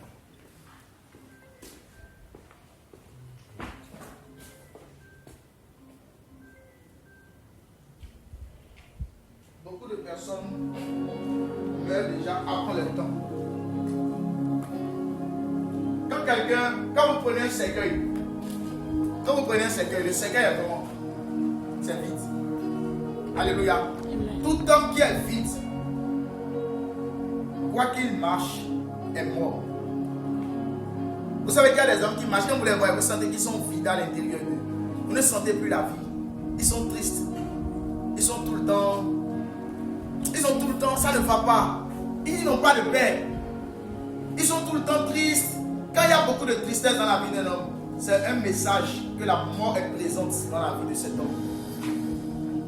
Beaucoup de personnes meurent déjà avant le temps. Quand vous prenez un cercueil, le cercueil est comment? C'est vide. Alléluia. Tout homme qui est vide, quoi qu'il marche, est mort. Vous savez qu'il y a des hommes qui marchent, quand vous les voyez, vous sentez qu'ils sont vides à l'intérieur d'eux. Vous ne sentez plus la vie. Ils sont tristes. Ils sont tout le temps, ça ne va pas. Ils n'ont pas de paix. Ils sont tout le temps tristes. Quand il y a beaucoup de tristesse dans la vie d'un homme, c'est un message que la mort est présente dans la vie de cet homme.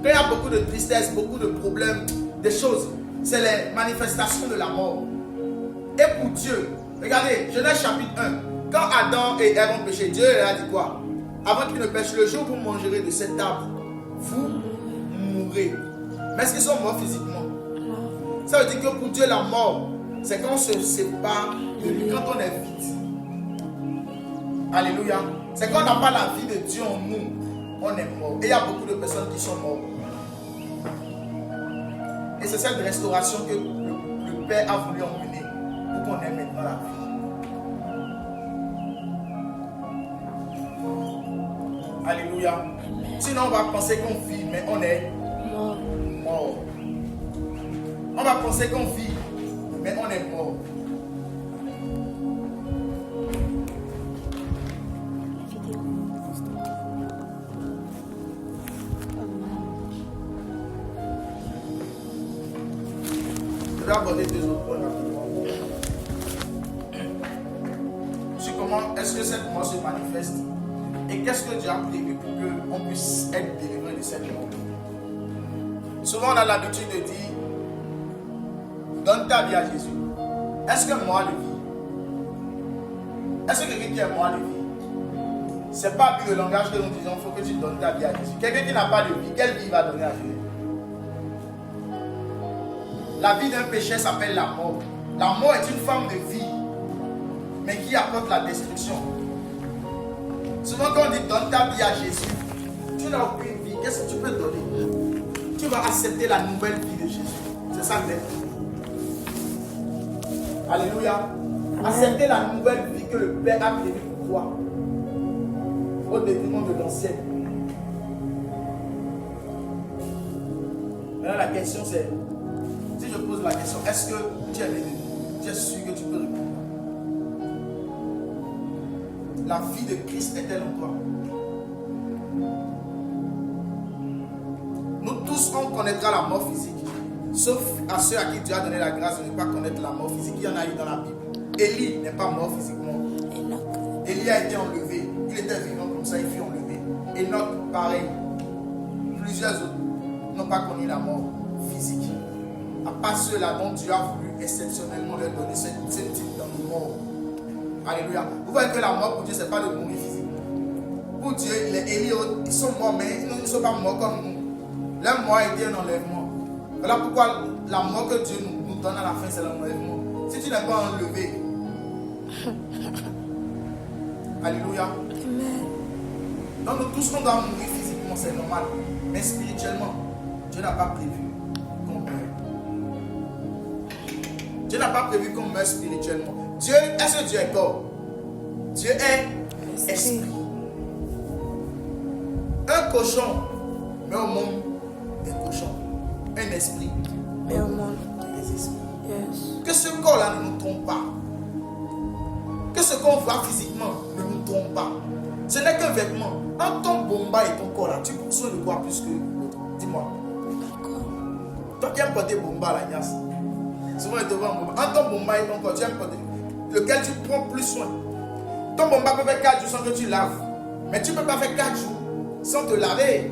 Quand il y a beaucoup de tristesse, beaucoup de problèmes, des choses, c'est les manifestations de la mort. Et pour Dieu, regardez, Genèse chapitre 1, quand Adam et Ève ont péché, Dieu leur a dit quoi? Avant qu'ils ne pêchent, le jour où vous mangerez de cet arbre, vous mourrez. Mais est-ce qu'ils sont morts physiquement? Ça veut dire que pour Dieu, la mort, c'est quand on se sépare de lui, quand on est vide. Alléluia. C'est quand on n'a pas la vie de Dieu en nous, on est mort. Et il y a beaucoup de personnes qui sont mortes. Et c'est cette restauration que le Père a voulu emmener pour qu'on ait maintenant la vie. Alléluia. Sinon on va penser qu'on vit, mais on est mort. On va penser qu'on vit, mais on est mort. Je vais aborder 2 autres points rapidement. Sur comment est-ce que cette mort se manifeste et qu'est-ce que Dieu a prévu pour qu'on puisse être délivré de cette mort. Souvent on a l'habitude de dire donne ta vie à Jésus. Est-ce que moi le vie? Est-ce que quelqu'un qui est mort le vie? C'est pas plus le langage que nous disons, il faut que tu donnes ta vie à Jésus. Quelqu'un qui n'a pas de vie, quelle vie il va donner à Jésus? La vie d'un péché s'appelle la mort. La mort est une forme de vie, mais qui apporte la destruction. Souvent quand on dit donne ta vie à Jésus, tu n'as aucune vie, qu'est-ce que tu peux donner? tu vas accepter la nouvelle vie de Jésus. C'est ça le thème. Alléluia. Accepter la nouvelle vie que le Père a prévue pour toi. Au détriment de l'ancienne. Maintenant la question c'est, si je pose la question, est-ce que tu es né de nouveau? Tu es sûr que tu peux répondre? La vie de Christ est-elle en toi? Nous tous, on connaîtra la mort physique. Sauf à ceux à qui Dieu a donné la grâce de ne pas connaître la mort physique. Il y en a eu dans la Bible. Élie n'est pas mort physiquement. Élie a été enlevé. Il était vivant comme ça, il fut enlevé. Enoch, pareil. Plusieurs autres n'ont pas connu la mort physique. À part ceux-là dont Dieu a voulu exceptionnellement leur donner ce type de mort. Alléluia. Vous voyez que la mort pour Dieu, ce n'est pas de mourir physique. Pour Dieu, les Élie, ils sont morts, mais ils ne sont pas morts comme nous. Leur mort a été un enlèvement. Voilà pourquoi la mort que Dieu nous donne à la fin, c'est l'enlèvement. Si tu n'es pas enlevé, alléluia. Amen. Donc nous tous, on doit mourir physiquement, c'est normal. Mais spirituellement, Dieu n'a pas prévu qu'on meure. Dieu n'a pas prévu qu'on meure spirituellement. Dieu, est-ce que Dieu est corps? Dieu est esprit. Un cochon met au monde des cochons. Un esprit met au monde des esprits. Yes. Que ce corps-là ne nous trompe pas. Que ce qu'on voit physiquement ne nous trompe pas. Ce n'est qu'un vêtement. Entre ton bomba et ton corps là, tu prends soin de quoi plus que l'autre? Dis-moi. Toi qui aimes porter bomba la niasse. Souvent il te voit un bomba. Entre ton bomba et ton corps, tu aimes porter lequel tu prends plus soin. Ton bomba peut faire 4 jours sans que tu laves. Mais tu ne peux pas faire 4 jours sans te laver.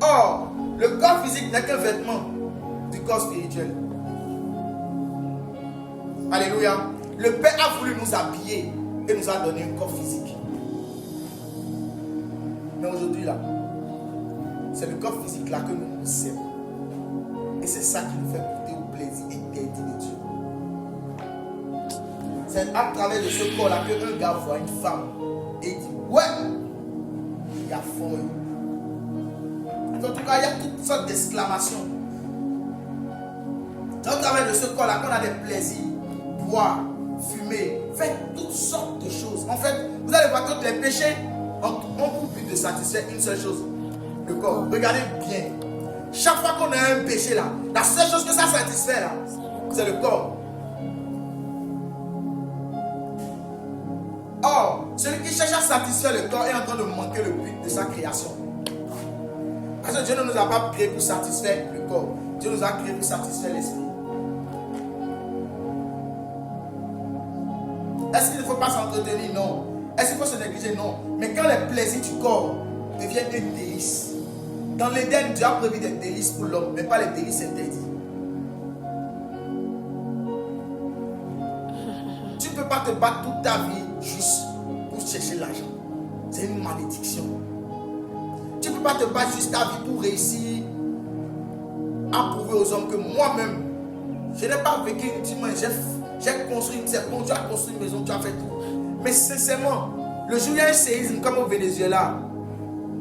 Or, le corps physique n'est qu'un vêtement du corps spirituel. Alléluia. Le Père a voulu nous habiller et nous a donné un corps physique. Mais aujourd'hui là, c'est le corps physique là que nous nous aimons. Et c'est ça qui nous fait goûter au plaisir interdit de Dieu. C'est à travers de ce corps là que un gars voit une femme et dit ouais, il y a folie. En tout cas, il y a toutes sortes d'exclamations. C'est à travers de ce corps là qu'on a des plaisirs, boire, fumer, faire toutes sortes de choses. En fait, vous allez voir que les péchés ont pour but de satisfaire une seule chose, le corps. Regardez bien. Chaque fois qu'on a un péché là, la seule chose que ça satisfait là, c'est le corps. Or, celui qui cherche à satisfaire le corps est en train de manquer le but de sa création. Parce que Dieu ne nous a pas créé pour satisfaire le corps. Dieu nous a créé pour satisfaire l'esprit. Est-ce qu'il ne faut pas s'entretenir? Non. Est-ce qu'il faut se négliger? Non. Mais quand les plaisirs du corps deviennent des délices, dans l'Éden, Dieu a prévu des délices pour l'homme, mais pas les délices interdits. Tu ne peux pas te battre toute ta vie juste pour chercher l'argent. C'est une malédiction. Tu ne peux pas te battre juste ta vie pour réussir à prouver aux hommes que moi-même, je n'ai pas vécu intimement. J'ai construit une serpent, tu as construit une maison, tu as fait tout. Mais sincèrement, le jour où il y a un séisme comme au Venezuela,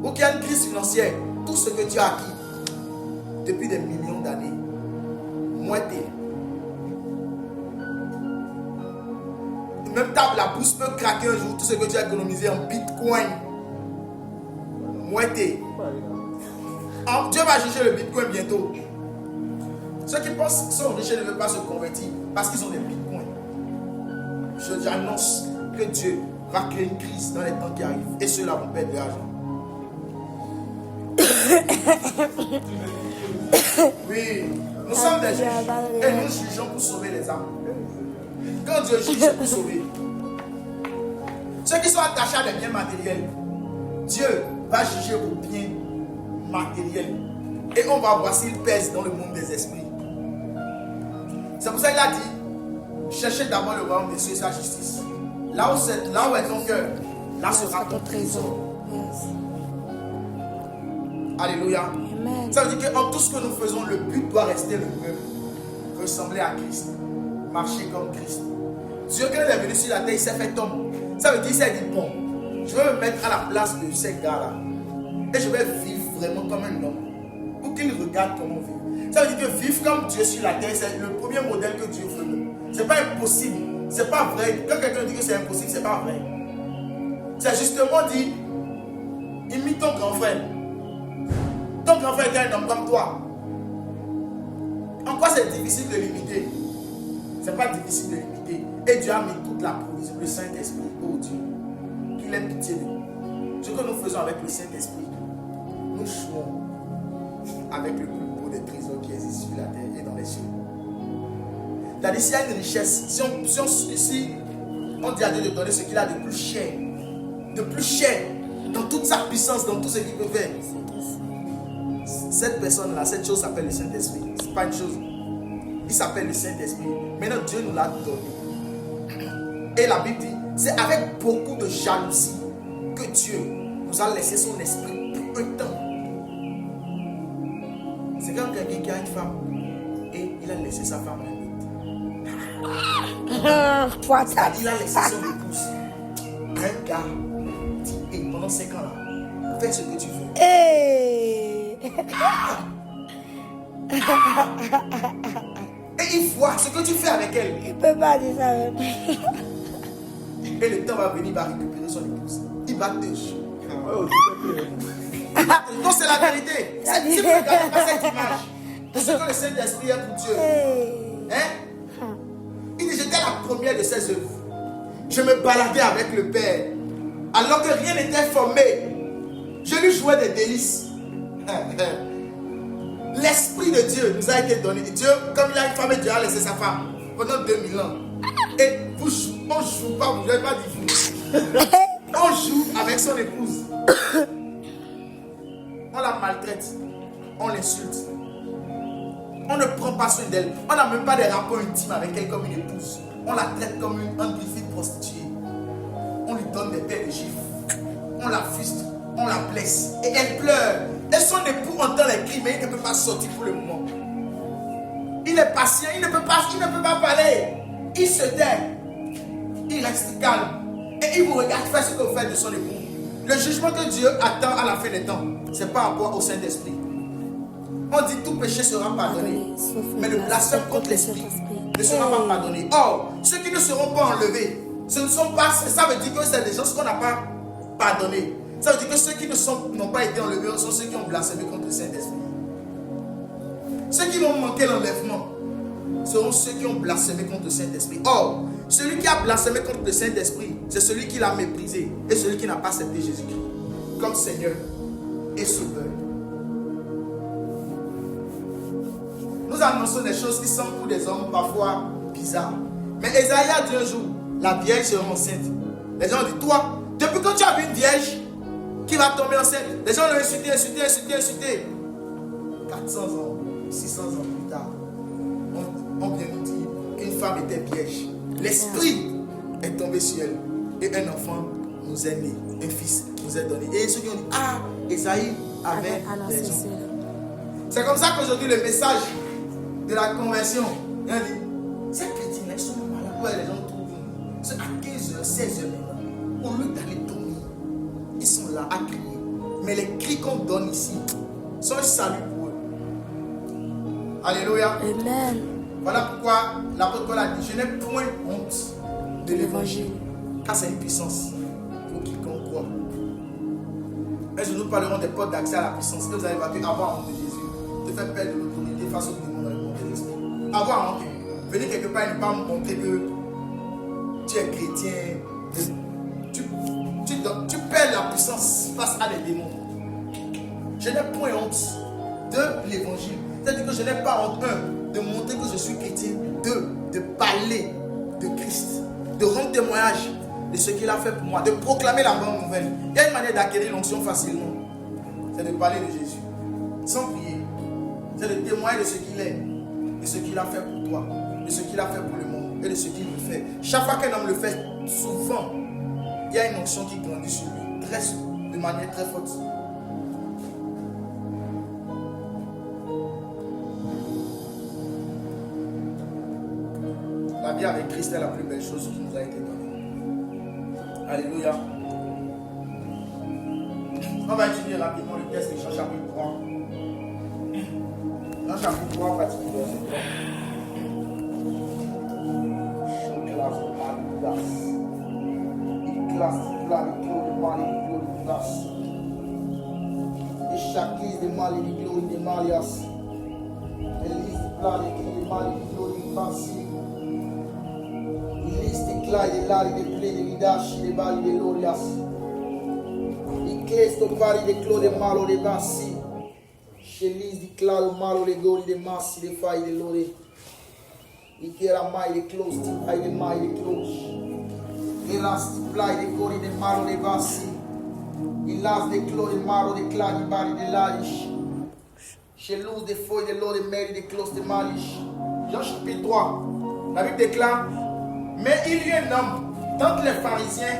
ou qu'il y a une crise financière, tout ce que tu as acquis depuis des millions d'années, moitié. Même la bourse peut craquer un jour, tout ce que tu as économisé en bitcoin, moitié. Dieu va juger le bitcoin bientôt. Ceux qui pensent qu'ils sont riches ne veulent pas se convertir parce qu'ils ont des bitcoins. J'annonce que Dieu va créer une crise dans les temps qui arrivent et ceux-là vont perdre de l'argent. Oui, nous sommes des juges et nous jugeons pour sauver les âmes. Quand Dieu juge, c'est pour sauver. Ceux qui sont attachés à des biens matériels, Dieu va juger aux biens matériels et on va voir s'il pèse dans le monde des esprits. C'est pour ça qu'il a dit, cherchez d'abord le royaume des cieux et sa justice. Là où est ton cœur, là sera ton trésor. Alléluia. Amen. Ça veut dire qu'en tout ce que nous faisons, le but doit rester le même. Ressembler à Christ. Marcher comme Christ. Dieu, quand il est venu sur la terre, il s'est fait homme. Ça veut dire qu'il s'est dit, bon, je vais me mettre à la place de ces gars-là. Et je vais vivre vraiment comme un homme. Pour qu'il regarde comment vivre. Ça veut dire que vivre comme Dieu sur la terre, c'est le premier modèle que Dieu veut. Ce n'est pas impossible. C'est pas vrai. Quand quelqu'un dit que c'est impossible, c'est pas vrai. C'est justement dit, imite ton grand frère. Ton grand frère est un homme comme toi. En quoi c'est difficile de l'imiter? C'est pas difficile de l'imiter. Et Dieu a mis toute la provision, le Saint-Esprit, oh Dieu, qu'il ait pitié de nous. Ce que nous faisons avec le Saint-Esprit, nous jouons avec le plus beau des trésors qui existent sur la terre et dans les cieux. C'est-à-dire, s'il y a une richesse, si on dit à Dieu de donner ce qu'il a de plus cher, dans toute sa puissance, dans tout ce qu'il peut faire, cette personne-là, cette chose s'appelle le Saint-Esprit. Ce n'est pas une chose. Il s'appelle le Saint-Esprit. Maintenant, Dieu nous l'a donné. Et la Bible dit, c'est avec beaucoup de jalousie que Dieu nous a laissé son esprit pour un temps. C'est comme quelqu'un qui a une femme et il a laissé sa femme à il a laissé son épouse. Un gars dit, hey, pendant 5 ans là, fais ce que tu veux. Hey. Et il voit ce que tu fais avec elle. Il peut pas dire ça. Et le temps va venir, il va récupérer son épouse. Il va te jouer. Non, c'est la vérité. Si vous ne regardez pas cette image de ce que le Saint-Esprit est pour Dieu, hein? Il dit, j'étais la première de ses œuvres. Je me baladais avec le Père. Alors que rien n'était formé, je lui jouais des délices. L'Esprit de Dieu nous a été donné. Dieu, comme il a une femme, Dieu a laissé sa femme pendant 2000 ans. Et on ne joue pas, vous n'avez pas dit vous. On joue avec son épouse. On la maltraite. On l'insulte. On ne prend pas soin d'elle. On n'a même pas des rapports intimes avec elle comme une épouse. On la traite comme une amplifiée prostituée. On lui donne des paires de gifles. On la frustre. On la blesse. Et elle pleure. Et son époux entend les cris, mais il ne peut pas sortir pour le moment. Il est patient. Il ne peut pas parler. Il se tait. Il reste calme. Et il vous regarde faire ce que vous faites de son époux. Le jugement que Dieu attend à la fin des temps, c'est par rapport au Saint-Esprit. On dit tout péché sera pardonné, mais le blasphème contre l'Esprit ne sera pas pardonné. Or, ceux qui ne seront pas enlevés, ce ne sont pas, ça veut dire que c'est des gens qu'on n'a pas pardonné. Ça veut dire que ceux qui n'ont pas été enlevés sont ceux qui ont blasphémé contre le Saint-Esprit. Ceux qui vont manquer l'enlèvement seront ceux qui ont blasphémé contre le Saint-Esprit. Or, celui qui a blasphémé contre le Saint-Esprit, c'est celui qui l'a méprisé et celui qui n'a pas accepté Jésus-Christ comme Seigneur et Sauveur. Nous annonçons des choses qui sont pour des hommes parfois bizarres. Mais Esaïe a dit un jour, la vierge sera enceinte. Les gens ont dit, toi, depuis quand tu as vu une vierge qui va tomber enceinte? Les gens l'ont insulté. 400 ans, 600 ans plus tard, on vient nous dire qu'une femme était vierge. L'Esprit est tombé sur elle. Et un enfant nous est né. Un fils nous est donné. Et ceux qui ont dit, ah, Esaïe avait raison. C'est comme ça qu'aujourd'hui le message de la conversion, il a dit, ces chrétiens ils sont malades. Ouais, les gens trouvent. C'est à 15h, 16h maintenant. Au lieu d'aller dormir, ils sont là à crier. Mais les cris qu'on donne ici sont un salut pour eux. Alléluia. Amen. Voilà pourquoi l'apôtre Paul a dit, je n'ai point honte de l'évangile, car c'est une puissance pour quiconque croit. Mais nous parlerons des portes d'accès à la puissance que vous avez battu avoir honte de Jésus, de faire perdre de l'autorité face au démon dans le monde de l'esprit. Avoir honte, venir quelque part et ne pas montrer que tu es chrétien, tu perds la puissance face à des démons. Je n'ai point honte de l'évangile. C'est-à-dire que je n'ai pas honte, de montrer que je suis chrétien, de parler de Christ, de rendre témoignage de ce qu'il a fait pour moi, de proclamer la bonne nouvelle. Il y a une manière d'acquérir l'onction facilement, c'est de parler de Jésus, sans prier. C'est de témoigner de ce qu'il est, de ce qu'il a fait pour toi, de ce qu'il a fait pour le monde et de ce qu'il veut faire. Chaque fois qu'un homme le fait, souvent, il y a une onction qui grandit sur lui, de manière très forte. La vie avec Christ est la plus belle chose qui nous a été donnée. Alléluia. On va étudier rapidement le texte de Jean chapitre 3. Dans chapitre 3, partie verset 3. Il classe le mal, il classe. Il classe le mal, il clôt le mal, il classe. Et chaque liste de mal, il clôt, il malias. Et liste de plat, il clôt, il mal, il clôt, il passe. Il liste de clé, il là, il est plein de vidages, il est bal, il est lorias. Il classe ton pari, il est clôt, il mal, il est bassi. Chelis di claro malo le goli de massi de fai de lore. I era mai de close ti ai de mai de close. I las di plai de goli de malo de bassi. I las de clo de malo de cladi bari de larish. Chelous de feuilles de l'eau de mairie de close de malish. Jean chapitre 3. La Bible déclare, mais il y a un homme, tant les pharisiens,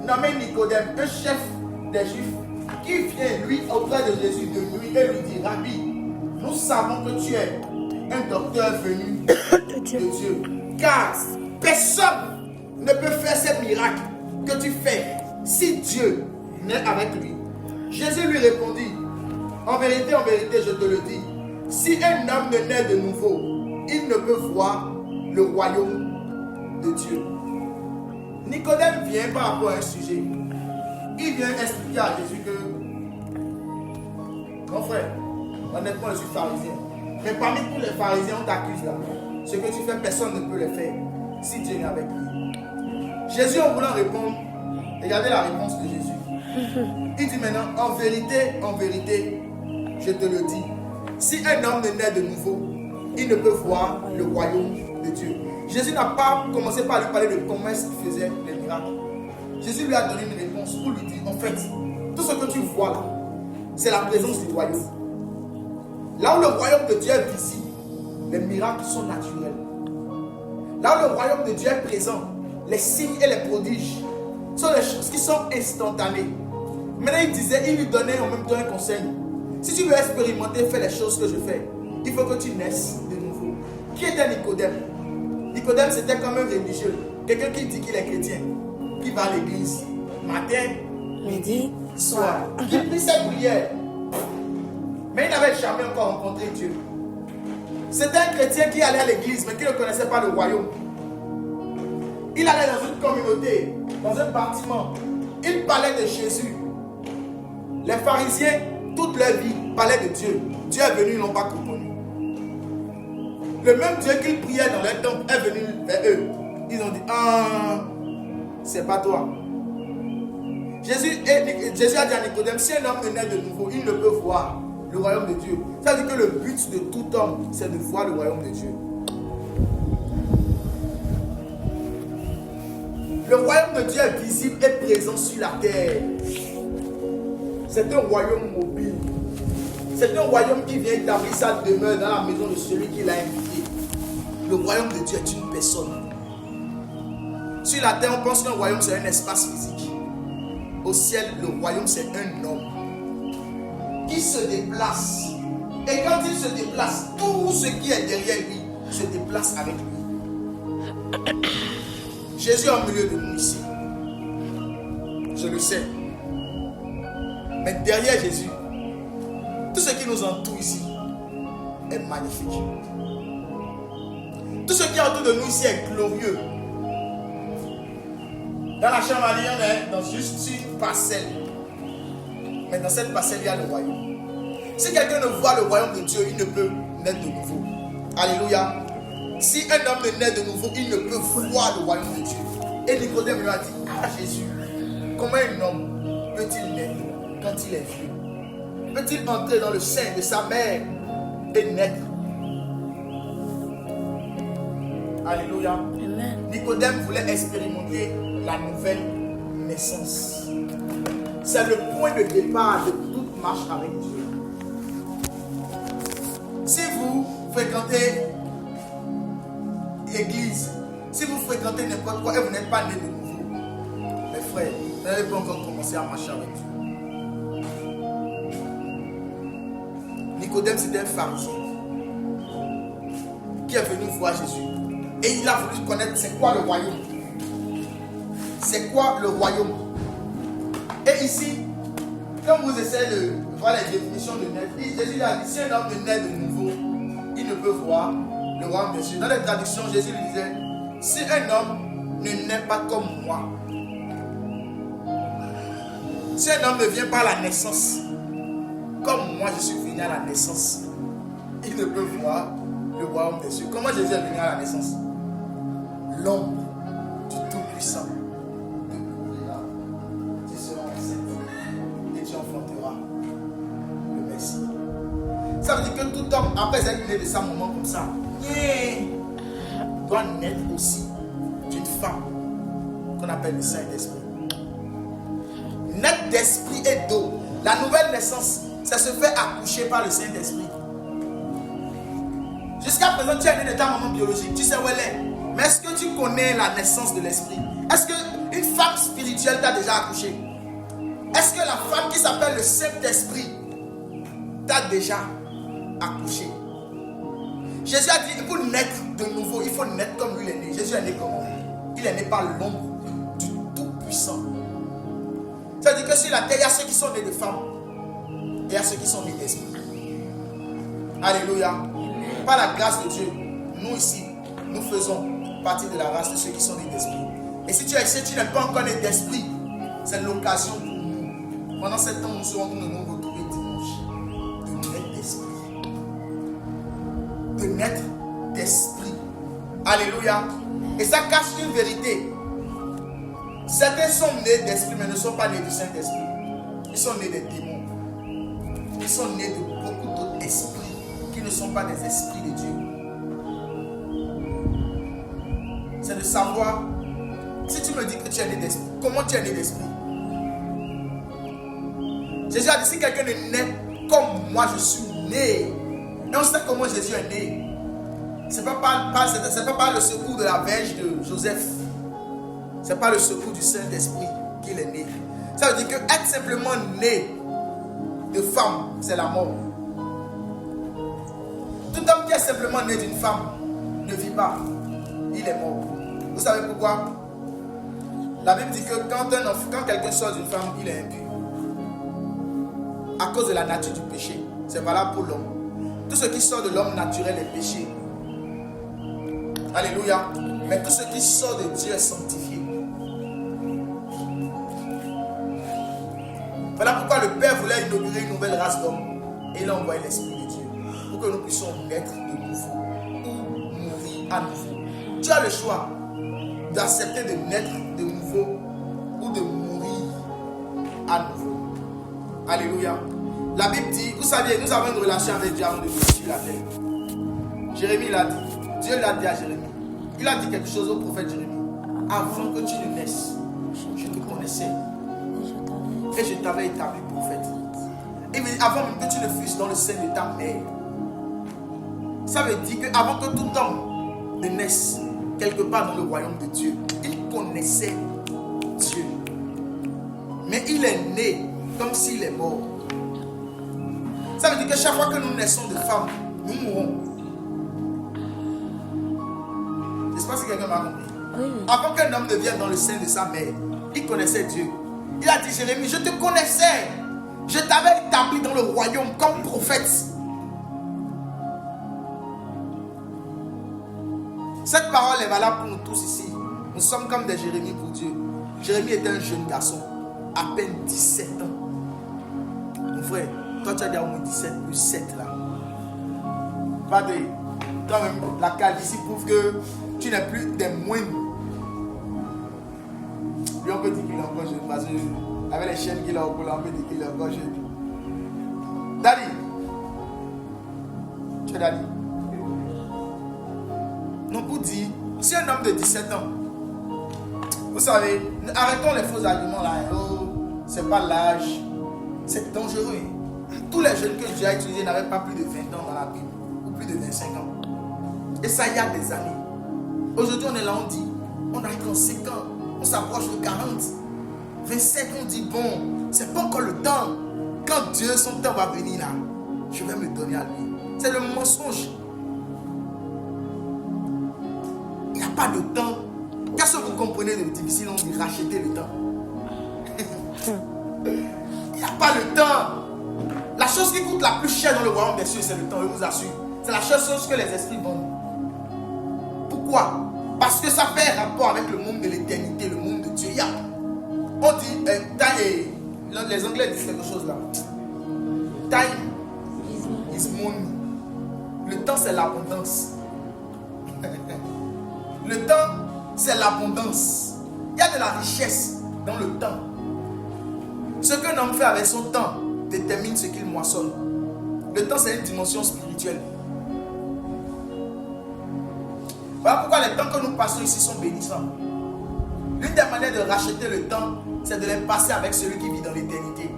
nommé Nicodème, un chef des Juifs, qui vient, lui, auprès de Jésus de nuit et lui dit, Rabbi, nous savons que tu es un docteur venu de Dieu. Car personne ne peut faire ces miracles que tu fais si Dieu n'est avec lui. Jésus lui répondit, en vérité, je te le dis, si un homme ne naît de nouveau, il ne peut voir le royaume de Dieu. Nicodème vient par rapport à un sujet. Il vient expliquer à Jésus que, mon frère, honnêtement, je suis pharisien. Mais parmi tous les pharisiens, on t'accuse là. Ce que tu fais, personne ne peut le faire si Dieu est avec lui. Jésus, en voulant répondre, regardez la réponse de Jésus. Il dit maintenant, en vérité, je te le dis, si un homme ne naît de nouveau, il ne peut voir le royaume de Dieu. Jésus n'a pas commencé par lui parler de comment est-ce qu'il faisait les miracles. Jésus lui a donné une réponse pour lui dire, en fait, tout ce que tu vois là, c'est la présence du royaume. Là où le royaume de Dieu est visible, les miracles sont naturels. Là où le royaume de Dieu est présent, les signes et les prodiges sont des choses qui sont instantanées. Maintenant, il lui donnait en même temps un conseil. Si tu veux expérimenter, faire les choses que je fais, il faut que tu naisses de nouveau. Qui était Nicodème? Nicodème, c'était comme un religieux. Quelqu'un qui dit qu'il est chrétien, qui va à l'église, matin, midi, soir, qui prie ses prières. Mais il n'avait jamais encore rencontré Dieu. C'était un chrétien qui allait à l'église, mais qui ne connaissait pas le royaume. Il allait dans une communauté, dans un bâtiment. Il parlait de Jésus. Les pharisiens, toute leur vie, parlaient de Dieu. Dieu est venu, ils n'ont pas compris. Le même Dieu qu'ils priaient dans leur temple est venu vers eux. Ils ont dit, ah, c'est pas toi. Jésus a dit à Nicodème, si un homme naît de nouveau, il ne peut voir le royaume de Dieu. Ça veut dire que le but de tout homme, c'est de voir le royaume de Dieu. Le royaume de Dieu est visible et présent sur la terre. C'est un royaume mobile. C'est un royaume qui vient établir sa demeure dans la maison de celui qui l'a invité. Le royaume de Dieu est une personne. Sur la terre, on pense qu'un royaume c'est un espace physique. Au ciel, le royaume c'est un homme qui se déplace. Et quand il se déplace, tout ce qui est derrière lui se déplace avec lui. Jésus est au milieu de nous ici. Je le sais. Mais derrière Jésus, tout ce qui nous entoure ici est magnifique. Tout ce qui est autour de nous ici est glorieux. Dans la chambre à lire, on est dans juste une parcelle. Mais dans cette parcelle, il y a le royaume. Si quelqu'un ne voit le royaume de Dieu, il ne peut naître de nouveau. Alléluia. Si un homme ne naît de nouveau, il ne peut voir le royaume de Dieu. Et Nicodème lui a dit, ah Jésus, comment un homme peut-il naître quand il est vieux? Peut-il entrer dans le sein de sa mère et naître? Alléluia. Amen. Nicodème voulait expérimenter la nouvelle naissance. C'est le point de départ de toute marche avec Dieu. Si vous fréquentez l'église, si vous fréquentez n'importe quoi et vous n'êtes pas né de nouveau, mes frères, vous n'avez pas encore commencé à marcher avec Dieu. Nicodème, c'était un pharisien qui est venu voir Jésus. Et il a voulu connaître c'est quoi le royaume. C'est quoi le royaume? Et ici, quand vous essayez de voir les définitions de naître, Jésus a dit, si un homme ne naît de nouveau, peut voir le royaume des cieux. Dans les traductions, Jésus lui disait, si un homme ne naît pas comme moi, si un homme ne vient pas à la naissance, comme moi je suis venu à la naissance, il ne peut voir le royaume des cieux. Comment Jésus est venu à la naissance? L'ombre du Tout-Puissant te couvrira. Tu seras enceinte et tu enfanteras le Messie. Ça veut dire que tout homme, après être né de sa maman comme ça, doit naître aussi d'une femme qu'on appelle le Saint-Esprit. Naître d'esprit et d'eau. La nouvelle naissance, ça se fait accoucher par le Saint-Esprit. Jusqu'à présent, tu es né de ta maman biologique, tu sais où elle est. Mais est-ce que tu connais la naissance de l'esprit? Est-ce qu'une femme spirituelle t'a déjà accouché? Est-ce que la femme qui s'appelle le Saint-Esprit t'a déjà accouché? Jésus a dit, pour naître de nouveau, il faut naître comme lui est né. Jésus est né comment? Il est né par l'ombre du Tout-Puissant. Ça veut dire que sur la terre, il y a ceux qui sont nés de femmes et il y a ceux qui sont nés d'esprit. Alléluia. Par la grâce de Dieu, nous ici, nous faisons partie de la race de ceux qui sont nés d'esprit. Et si tu n'es pas encore né d'esprit, c'est l'occasion pour nous. Pendant 7 ans, nous serons nous retrouver dimanche. De naître d'esprit. De naître d'esprit. Alléluia. Et ça cache une vérité. Certains sont nés d'esprit, mais ne sont pas nés du Saint-Esprit. Ils sont nés des démons. Ils sont nés de beaucoup d'autres esprits qui ne sont pas des esprits de Dieu. C'est de savoir, si tu me dis que tu es né d'esprit, comment tu es né d'esprit? Jésus a dit, si quelqu'un est né comme moi, je suis né. Et on sait comment Jésus est né. Ce n'est pas par le secours de la verge de Joseph. Ce n'est pas le secours du Saint-Esprit qu'il est né. Ça veut dire que être simplement né de femme, c'est la mort. Tout homme qui est simplement né d'une femme ne vit pas. Il est mort. Vous savez pourquoi? La Bible dit que quand quelqu'un sort d'une femme, il est impur. À cause de la nature du péché. C'est valable pour l'homme. Tout ce qui sort de l'homme naturel est péché. Alléluia. Mais tout ce qui sort de Dieu est sanctifié. Voilà pourquoi le Père voulait inaugurer une nouvelle race d'hommes. Et il a envoyé l'Esprit de Dieu. Pour que nous puissions naître de nouveau. Ou mourir à nouveau. Tu as le choix d'accepter de naître de nouveau. Ou de mourir à nouveau. Alléluia. La Bible dit, vous savez, nous avons une relation avec Dieu avant de venir sur la terre. Jérémie l'a dit. Dieu l'a dit à Jérémie. Il a dit quelque chose au prophète Jérémie. Avant que tu ne naisses, je te connaissais. Et je t'avais établi prophète. Et avant même que tu ne fusses dans le sein de ta mère. Ça veut dire qu'avant que tout homme ne naisse quelque part dans le royaume de Dieu, il connaissait Dieu. Mais il est né comme s'il est mort. Ça veut dire que chaque fois que nous naissons de femmes, nous mourrons. Je ne sais pas si quelqu'un m'a compris. Oui. Avant qu'un homme ne vienne dans le sein de sa mère, il connaissait Dieu. Il a dit, Jérémie, je te connaissais. Je t'avais établi dans le royaume comme prophète. Cette parole est valable pour nous tous ici. Nous sommes comme des Jérémies pour Dieu. Jérémie était un jeune garçon, à peine 17 ans. Mon frère, toi tu as déjà au moins 17 plus 7 là. Pas de... Quand même, la calvitie prouve que tu n'es plus des moindres. Lui on peut dire qu'il est encore jeune parce que avec les chaînes qu'il a au col, on peut dire qu'il est encore jeune. Daddy. Tu es Daddy. Non, pour dire, si un homme de 17 ans, vous savez, arrêtons les faux arguments là. Oh, c'est pas l'âge. C'est dangereux. Tous les jeunes que Dieu a utilisés n'avaient pas plus de 20 ans dans la Bible, ou plus de 25 ans. Et ça, il y a des années. Aujourd'hui, on est là, on dit, on a 35 ans, on s'approche de 40. 27, on dit, bon, c'est pas encore le temps. Quand Dieu, son temps va venir là, je vais me donner à lui. C'est le mensonge. Il n'y a pas de temps. Qu'est-ce que vous comprenez de difficile, on dit racheter le temps? Il n'y a pas de temps. La chose qui coûte la plus chère dans le royaume des cieux, c'est le temps, je vous assure. C'est la chose que les esprits vendent. Pourquoi? Parce que ça fait rapport avec le monde de l'éternité, le monde de Dieu. On dit, les Anglais disent quelque chose là. Time is money. Le temps, c'est l'abondance. Le temps, c'est l'abondance. Il y a de la richesse dans le temps. Ce qu'un homme fait avec son temps détermine ce qu'il moissonne. Le temps, c'est une dimension spirituelle. Voilà pourquoi les temps que nous passons ici sont bénissants. L'une des manières de racheter le temps, c'est de les passer avec celui qui vit dans l'éternité.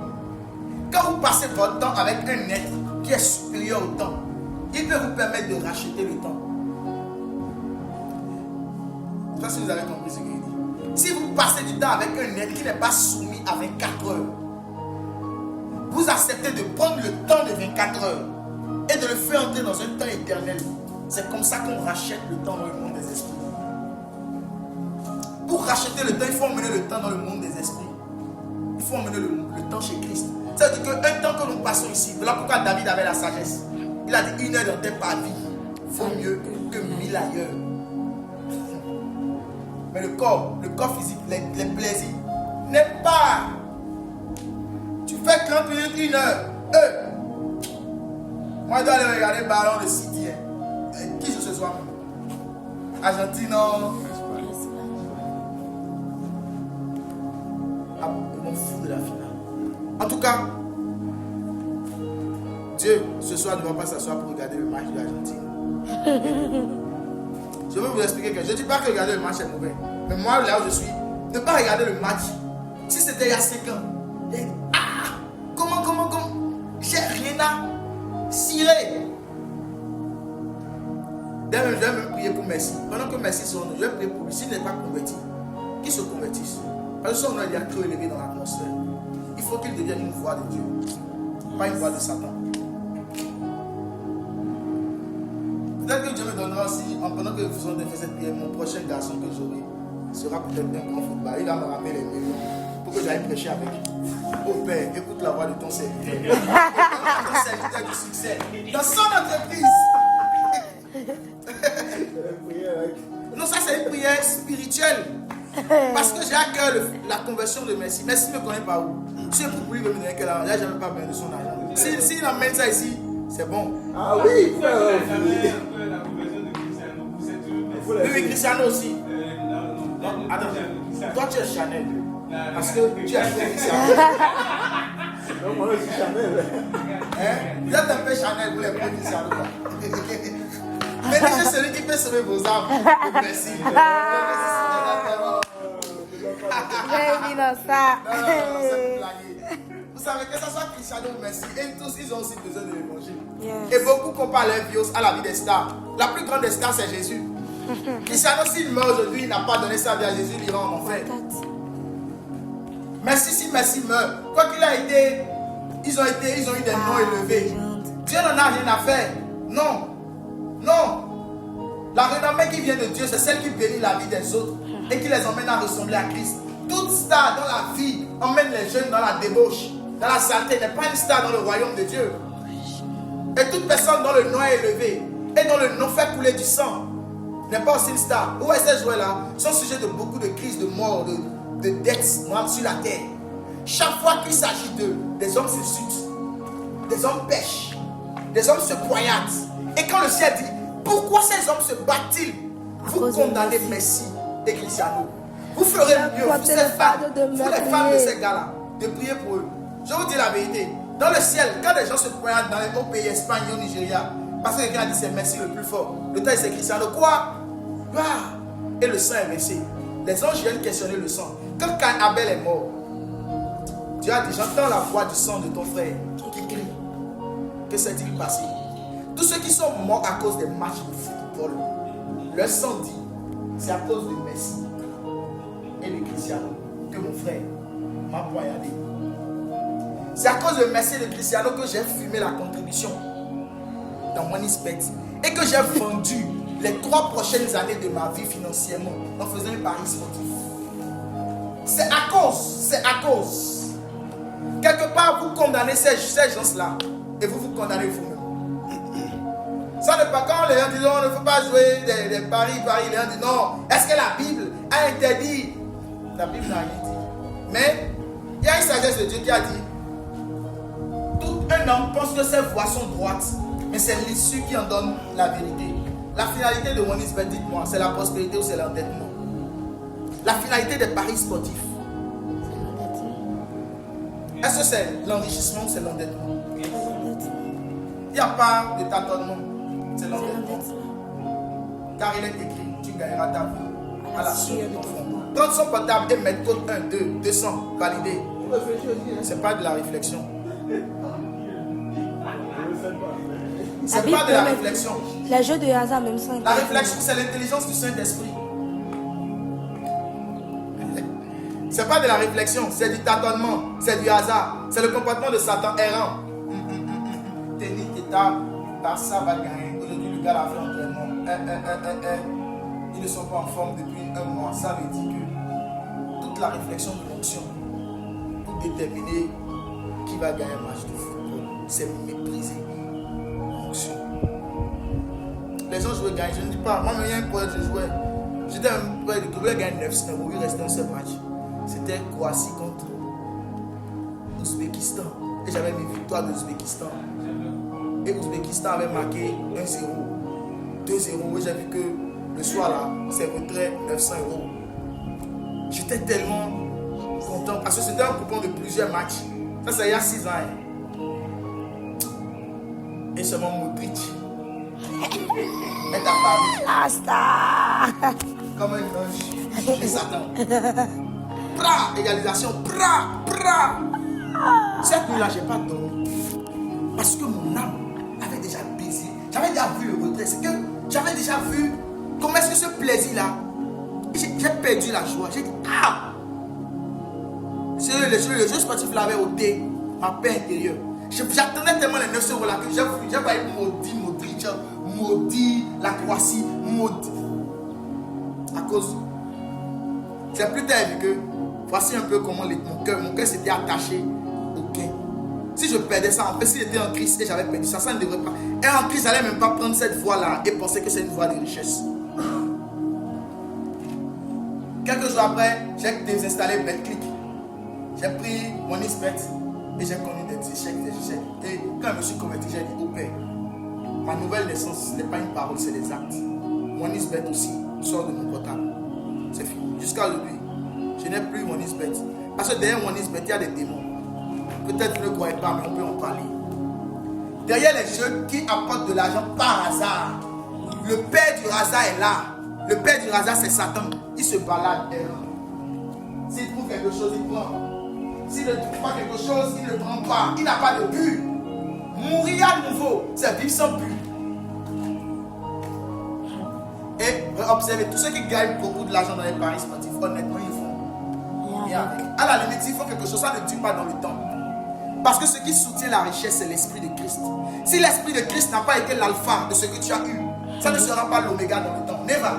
Quand vous passez votre temps avec un être qui est supérieur au temps, il peut vous permettre de racheter le temps. Je ne sais pas si vous avez compris ce que je dis. Si vous passez du temps avec un être qui n'est pas soumis à 24 heures, vous acceptez de prendre le temps de 24 heures et de le faire entrer dans un temps éternel. C'est comme ça qu'on rachète le temps dans le monde des esprits. Pour racheter le temps, il faut emmener le temps dans le monde des esprits. Il faut emmener le temps chez Christ. C'est-à-dire qu'un temps que nous passons ici, voilà pourquoi David avait la sagesse. Il a dit 1 heure dans tes pas vie vaut mieux que 1000 ailleurs. Mais le corps physique, les plaisirs, n'est pas. Tu fais 30 minutes, 1 heure. Moi, je dois aller regarder le ballon de City. Qui joue ce soir même? Argentine, non? Ah, je m'en fous de la finale. En tout cas, Dieu, ce soir, ne va pas s'asseoir pour regarder le match de l'Argentine. Je vais vous expliquer que je ne dis pas que regarder le match est mauvais. Mais moi, là où je suis, ne pas regarder le match. Si c'était il y a 5 ans, comment, j'ai rien à cirer. Je vais même prier pour Messi. Pendant que Messi son nom, je vais prier pour lui. S'il n'est pas converti, qu'il se convertisse. Parce que son nom est déjà trop élevé dans l'atmosphère. Il faut qu'il devienne une voix de Dieu, pas une voix de Satan. Peut-être que Dieu me donnera aussi, pendant que nous faisons cette prière, mon prochain garçon que j'aurai sera peut-être un grand football. Il va me ramener les millions pour que j'aille prêcher avec. Oh Père, écoute la voix de ton serviteur. Ton serviteur du succès. Dans son entreprise. Non, ça c'est une prière spirituelle. Parce que j'ai à cœur la conversion de Messi. Messi ne me connaît pas où. Si pour lui veut me donner quel argent, là j'avais pas besoin de son argent. S'il emmène ça ici, c'est bon. Ah oui, la conversion de Cristiano. Oui, Cristiano aussi. Non, attends, toi tu es Chanel. Parce que tu as fait Cristiano. non, moi je suis Chanel. Vous êtes un peu Chanel, vous les prenez Cristiano. Mais déjà celui qui peut sauver vos âmes. Merci. J'ai mis dans ça. Non, c'est blagué. Vous savez que ce soit Cristiano ou Messi, et tous ils ont aussi besoin de l'évangile. Yes. Et beaucoup comparent leur vie à la vie des stars. La plus grande des stars, c'est Jésus. Cristiano, s'il meurt aujourd'hui, il n'a pas donné sa vie à Jésus, il ira en enfer. Messi, si Messi meurt, quoi qu'il a été, ils ont eu des noms élevés. Dieu n'en a rien à faire. Non. La renommée qui vient de Dieu, c'est celle qui bénit la vie des autres et qui les emmène à ressembler à Christ. Toute star dans la vie emmène les jeunes dans la débauche, dans la saleté, n'est pas une star dans le royaume de Dieu. Et toute personne dont le nom est élevé et dont le nom fait couler du sang n'est pas aussi une star. Où est ces joueurs-là sont sujets de beaucoup de crises, de morts, de dettes sur la terre. Chaque fois qu'il s'agit d'eux, des hommes se sutent, des hommes pêchent, des hommes se poignardent. Et quand le ciel dit, pourquoi ces hommes se battent-ils? Vous condamnez Messi et Cristiano. Vous ferez mieux, vous les femmes de ces gars-là, de prier pour eux. Je vous dis la vérité. Dans le ciel, quand les gens se poignardent dans les hauts pays, Espagne, au Nigeria, parce que quelqu'un a dit c'est Messi le plus fort, le temps c'est Cristiano, quoi? Et le sang est versé. Les anges viennent questionner le sang. Quand Abel est mort, Dieu a dit, j'entends la voix du sang de ton frère qui crie. Que s'est-il passé? Tous ceux qui sont morts à cause des matchs de football, leur sang dit, c'est à cause de Messi et de Cristiano que mon frère m'a poignardé. C'est à cause de Messi et de Cristiano que j'ai fumé la contribution dans MoneySpect et que j'ai vendu les 3 prochaines années de ma vie financièrement en faisant un pari sportif. C'est à cause. Quelque part, vous condamnez ces gens-là et vous vous condamnez vous-même. Ça ne pas quand les gens disent on ne faut pas jouer des paris, les gens disent non. Est-ce que la Bible a interdit? La Bible n'a rien dit. Mais il y a une sagesse de Dieu qui a dit tout un homme pense que ses voies sont droites, mais c'est l'issue qui en donne la vérité. La finalité de One is Bet, dites-moi, c'est la prospérité ou c'est l'endettement? La finalité des paris sportifs, est-ce que c'est l'enrichissement ou c'est l'endettement? Il n'y a pas de tâtonnement, c'est l'endettement. Car il est écrit, tu gagneras ta vie à la suite de ton fond. Prendre son portable et mettre code 1, 2, 200, validé. C'est pas de la réflexion. C'est pas de la réflexion. Les jeux de hasard, même ça. La réflexion, c'est l'intelligence du Saint-Esprit. C'est pas de la réflexion, c'est du tâtonnement, c'est du hasard, c'est le comportement de Satan errant. Tennis, Teta, Barça va gagner. Aujourd'hui, le gars a fait entraînement. Ils ne sont pas en forme depuis un mois. Ça veut dire que toute la réflexion de l'onction pour déterminer qui va gagner un match de football, c'est mépriser l'onction. Les gens jouaient gagner, je ne dis pas, moi, il y a un poète, je jouais. J'étais un poète qui voulait gagner 9-1, il restait un seul match. C'était Croatie contre Ouzbékistan. Et j'avais mis victoire de l'Ouzbékistan. Et Ouzbékistan avait marqué 1-0, 2-0. Et j'ai vu que le soir là, c'est retrait 900 €. J'étais tellement content parce que c'était un coupon de plusieurs matchs. Ça, c'est il y a 6 ans. Et seulement Modric est apparu comme un ange de Satan. Pra, égalisation, pra. Cette nuit-là, je n'ai pas dormi. Parce que mon âme avait déjà baisé. J'avais déjà vu le retrait. C'est que j'avais déjà vu comment est-ce que ce plaisir-là, j'ai perdu la joie. J'ai dit, ah! Le jeu sportif l'avait ôté ma paix intérieure. J'attendais tellement les 900 € là que j'ai failli maudit Modric, maudit la Croatie, maudit. À cause. C'est plus tard que voici un peu comment mon cœur s'était attaché au gain. Si je perdais ça, en fait, si j'étais en Christ et j'avais perdu ça, ça ne devrait pas. Et en Christ, j'allais même pas prendre cette voie-là et penser que c'est une voie de richesse. Quelques jours après, j'ai désinstallé BetClick. J'ai pris mon XBet et j'ai connu des échecs. Et quand je me suis converti, j'ai dit, oh Père, ma nouvelle naissance, ce n'est pas une parole, c'est des actes. Mon XBet aussi sort de mon portable. C'est fini. Jusqu'à aujourd'hui, je n'ai plus mon XBet. Parce que derrière mon XBet, il y a des démons. Peut-être vous ne croyez pas, mais on peut en parler. Derrière les jeux qui apportent de l'argent par hasard, le père du hasard est là. Le père du hasard, c'est Satan. Il se balade. S'il trouve quelque chose, il prend. S'il ne trouve pas quelque chose, il ne prend pas. Il n'a pas de but. Mourir à nouveau, c'est vivre sans but. Et observez, tous ceux qui gagnent beaucoup de l'argent dans les paris sportifs, honnêtement, ils font rien avec. À la limite, s'ils font quelque chose, ça ne dure pas dans le temps. Parce que ce qui soutient la richesse, c'est l'esprit de Christ. Si l'esprit de Christ n'a pas été l'alpha de ce que tu as eu, ça ne sera pas l'oméga dans le temps. Never.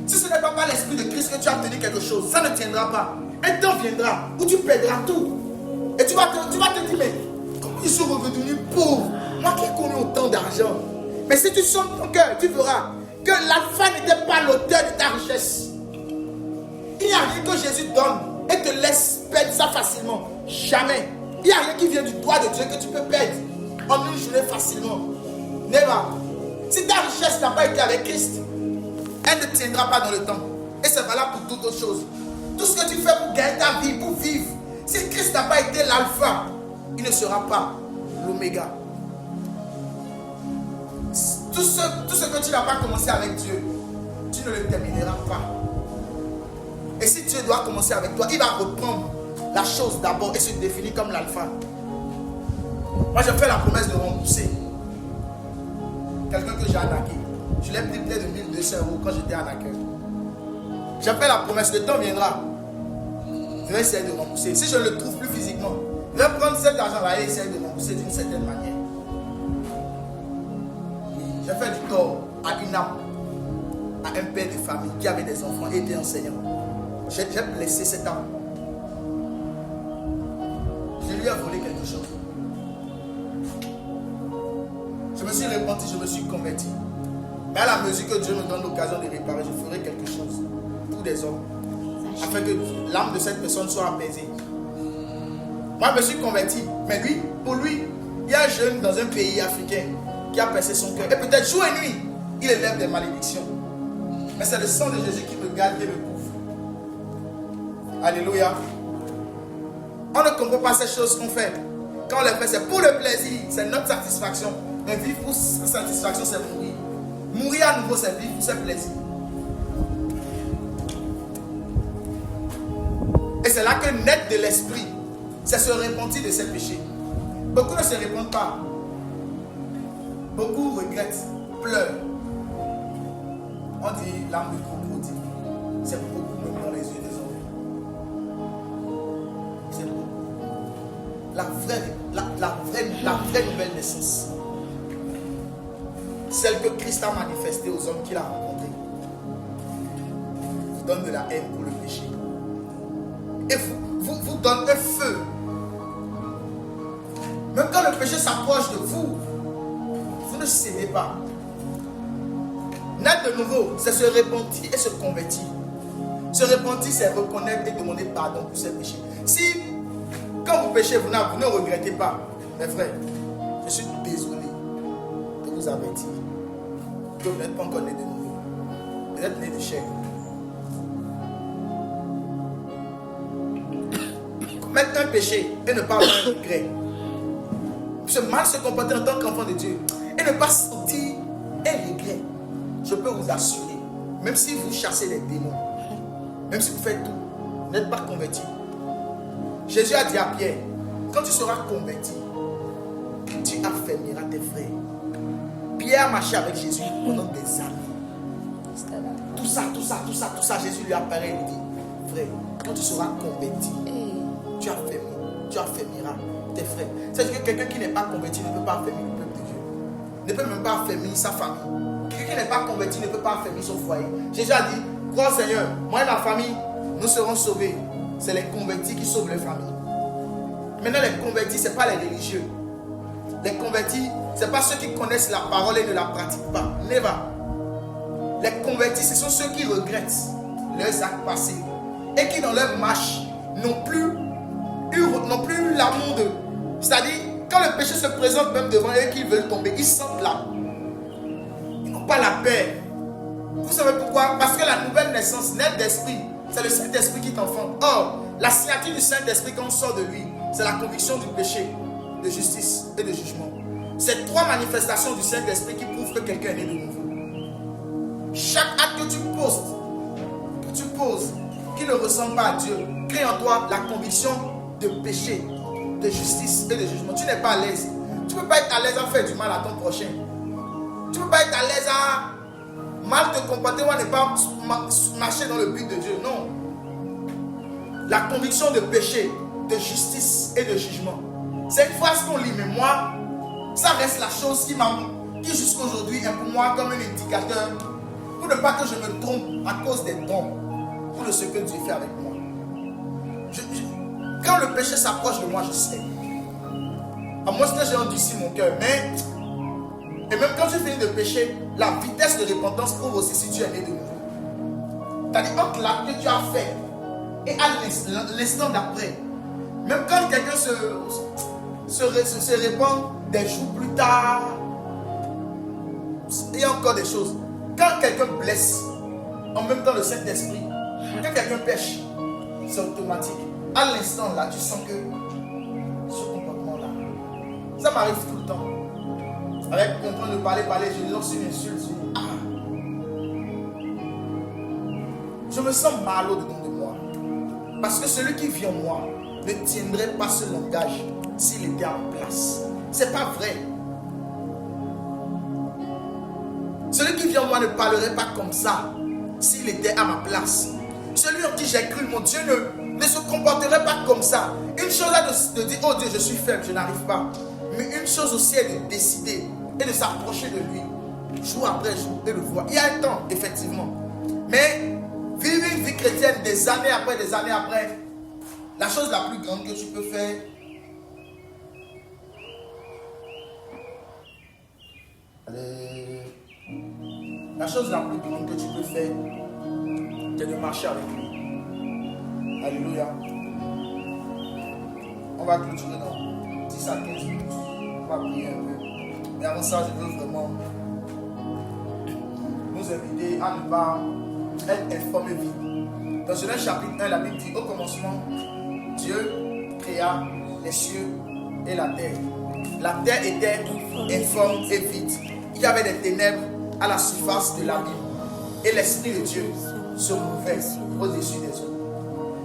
Si ce n'est pas par l'esprit de Christ que tu as obtenu quelque chose, ça ne tiendra pas. Un temps viendra où tu perdras tout. Et tu vas te dire, mais comment ils sont revenus pauvres? Moi qui ai connu autant d'argent. Mais si tu sens ton cœur, tu verras que l'alpha n'était pas l'auteur de ta richesse. Il n'y a rien que Jésus donne et te laisse perdre ça facilement. Jamais. Il n'y a rien qui vient du doigt de Dieu que tu peux perdre en une journée facilement. Never. Si ta richesse n'a pas été avec Christ, elle ne tiendra pas dans le temps. Et c'est valable pour toute autre chose. Tout ce que tu fais pour gagner ta vie, pour vivre, si Christ n'a pas été l'alpha, il ne sera pas l'oméga. Tout ce que tu n'as pas commencé avec Dieu, tu ne le termineras pas. Et si Dieu doit commencer avec toi, il va reprendre la chose d'abord et se définir comme l'alpha. Moi, j'ai fait la promesse de rembourser quelqu'un que j'ai arnaqué. Je l'ai pris près de 1200 € quand j'étais arnaqué. J'ai fait la promesse, le temps viendra. Je vais essayer de rembourser. Si je ne le trouve plus physiquement, je vais prendre cet argent-là et essayer de rembourser d'une certaine manière. J'ai fait du tort à une âme, à un père de famille qui avait des enfants et était enseignant. J'ai blessé cette âme. Je lui ai volé quelque chose. Je me suis repenti, je me suis converti. Mais à la mesure que Dieu me donne l'occasion de réparer, je ferai quelque chose pour des hommes. Afin que l'âme de cette personne soit apaisée. Moi, je me suis converti. Mais lui, pour lui, il y a un jeune dans un pays africain qui a percé son cœur. Et peut-être jour et nuit, il élève des malédictions. Mais c'est le sang de Jésus qui me garde et me couvre. Alléluia. On ne comprend pas ces choses qu'on fait. Quand on les fait, c'est pour le plaisir. C'est notre satisfaction. Mais vivre pour sa satisfaction, c'est mourir. Mourir à nouveau, c'est vivre pour ses plaisirs. Et c'est là que naît de l'esprit. C'est se repentir de ses péchés. Beaucoup ne se répondent pas. Beaucoup regrettent, pleurent. On dit l'âme du crocodile. C'est beaucoup même dans les yeux des hommes. C'est beau. La vraie nouvelle naissance. Celle que Christ a manifestée aux hommes qu'il a rencontrés. Vous donne de la haine pour le péché. Et vous donne un feu. Même quand le péché s'approche de vous, vous ne cédez pas. Naître de nouveau, c'est se repentir et se convertir. Se repentir, c'est reconnaître et demander pardon pour ses péchés. Si, quand vous péchez, vous ne regrettez pas, mes frères, je suis désolé de vous avertir que vous n'êtes pas encore né de nouveau. Vous êtes né de chair. Commettre un péché et ne pas avoir un regret. Se mal se comporter en tant qu'enfant de Dieu et ne pas sentir un regret. Je peux vous assurer, même si vous chassez les démons, même si vous faites tout, vous n'êtes pas converti. Jésus a dit à Pierre, quand tu seras converti, tu affermiras tes frères. Pierre a marché avec Jésus pendant des années. Tout ça, Jésus lui apparaît et lui dit, frère, quand tu seras converti, tu affermiras tes frères. C'est-à-dire que quelqu'un qui n'est pas converti ne peut pas affermir le peuple de Dieu. Ne peut même pas affermir sa famille. Quelqu'un qui n'est pas converti ne peut pas affermir son foyer. Jésus a dit, crois au Seigneur, moi et ma famille, nous serons sauvés. C'est les convertis qui sauvent les familles. Maintenant, les convertis, ce n'est pas les religieux. Les convertis, ce n'est pas ceux qui connaissent la parole et ne la pratiquent pas. Never. Les convertis, ce sont ceux qui regrettent leurs actes passés et qui dans leur marche n'ont plus l'amour de. C'est-à-dire, quand le péché se présente même devant eux et qu'ils veulent tomber, ils sentent là. Ils n'ont pas la paix. Vous savez pourquoi? Parce que la nouvelle naissance, naître d'esprit, c'est le Saint-Esprit qui t'enfante. Or, la signature du Saint-Esprit quand on sort de lui, c'est la conviction du péché, de justice et de jugement. C'est trois manifestations du Saint-Esprit qui prouvent que quelqu'un est né de nouveau. Chaque acte que tu poses, qui ne ressemble pas à Dieu, crée en toi la conviction de péché, de justice et de jugement. Tu n'es pas à l'aise. Tu ne peux pas être à l'aise à faire du mal à ton prochain. Tu ne peux pas être à l'aise à mal te comporter ou à ne pas marcher dans le but de Dieu. Non. La conviction de péché, de justice et de jugement. C'est une phrase qu'on lit, mais moi, ça reste la chose qui jusqu'à aujourd'hui est pour moi comme un indicateur pour ne pas que je me trompe à cause des dons ou de ce que Dieu fait avec moi. Quand le péché s'approche de moi, je sais. À moins que j'ai endurci mon cœur. Et même quand tu finis de pécher, la vitesse de repentance prouve aussi si tu es né de nouveau. C'est-à-dire entre l'acte que tu as fait et à l'instant d'après, même quand quelqu'un se répand des jours plus tard, il y a encore des choses. Quand quelqu'un blesse, en même temps le Saint-Esprit, quand quelqu'un pêche, c'est automatique. À l'instant là, tu sens que ce comportement-là, ça m'arrive tout le temps. Avec en train de parler, je lance une insulte. Je me sens mal au-dedans de moi. Parce que celui qui vit en moi ne tiendrait pas ce langage s'il était en place. C'est pas vrai. Celui qui vit en moi ne parlerait pas comme ça s'il était à ma place. Celui en qui j'ai cru, mon Dieu ne se comporterait pas comme ça. Une chose est de dire, oh Dieu, je suis faible, je n'arrive pas. Mais une chose aussi est de décider et de s'approcher de lui, jour après jour, et le voir. Il y a un temps, effectivement. Mais vivre une vie chrétienne des années après, la chose la plus grande que tu peux faire, La chose la plus grande que tu peux faire, c'est de marcher avec lui. Alléluia. On va clôturer dans 10 à 15 minutes. On va prier un peu. Mais avant ça, je veux vraiment nous inviter à ne pas être informés vite. Dans Genèse chapitre 1, la Bible dit: au commencement, Dieu créa les cieux et la terre. La terre était informe et vide. Il y avait des ténèbres à la surface de l'abîme. Et l'Esprit de Dieu se mouvait au-dessus des eaux.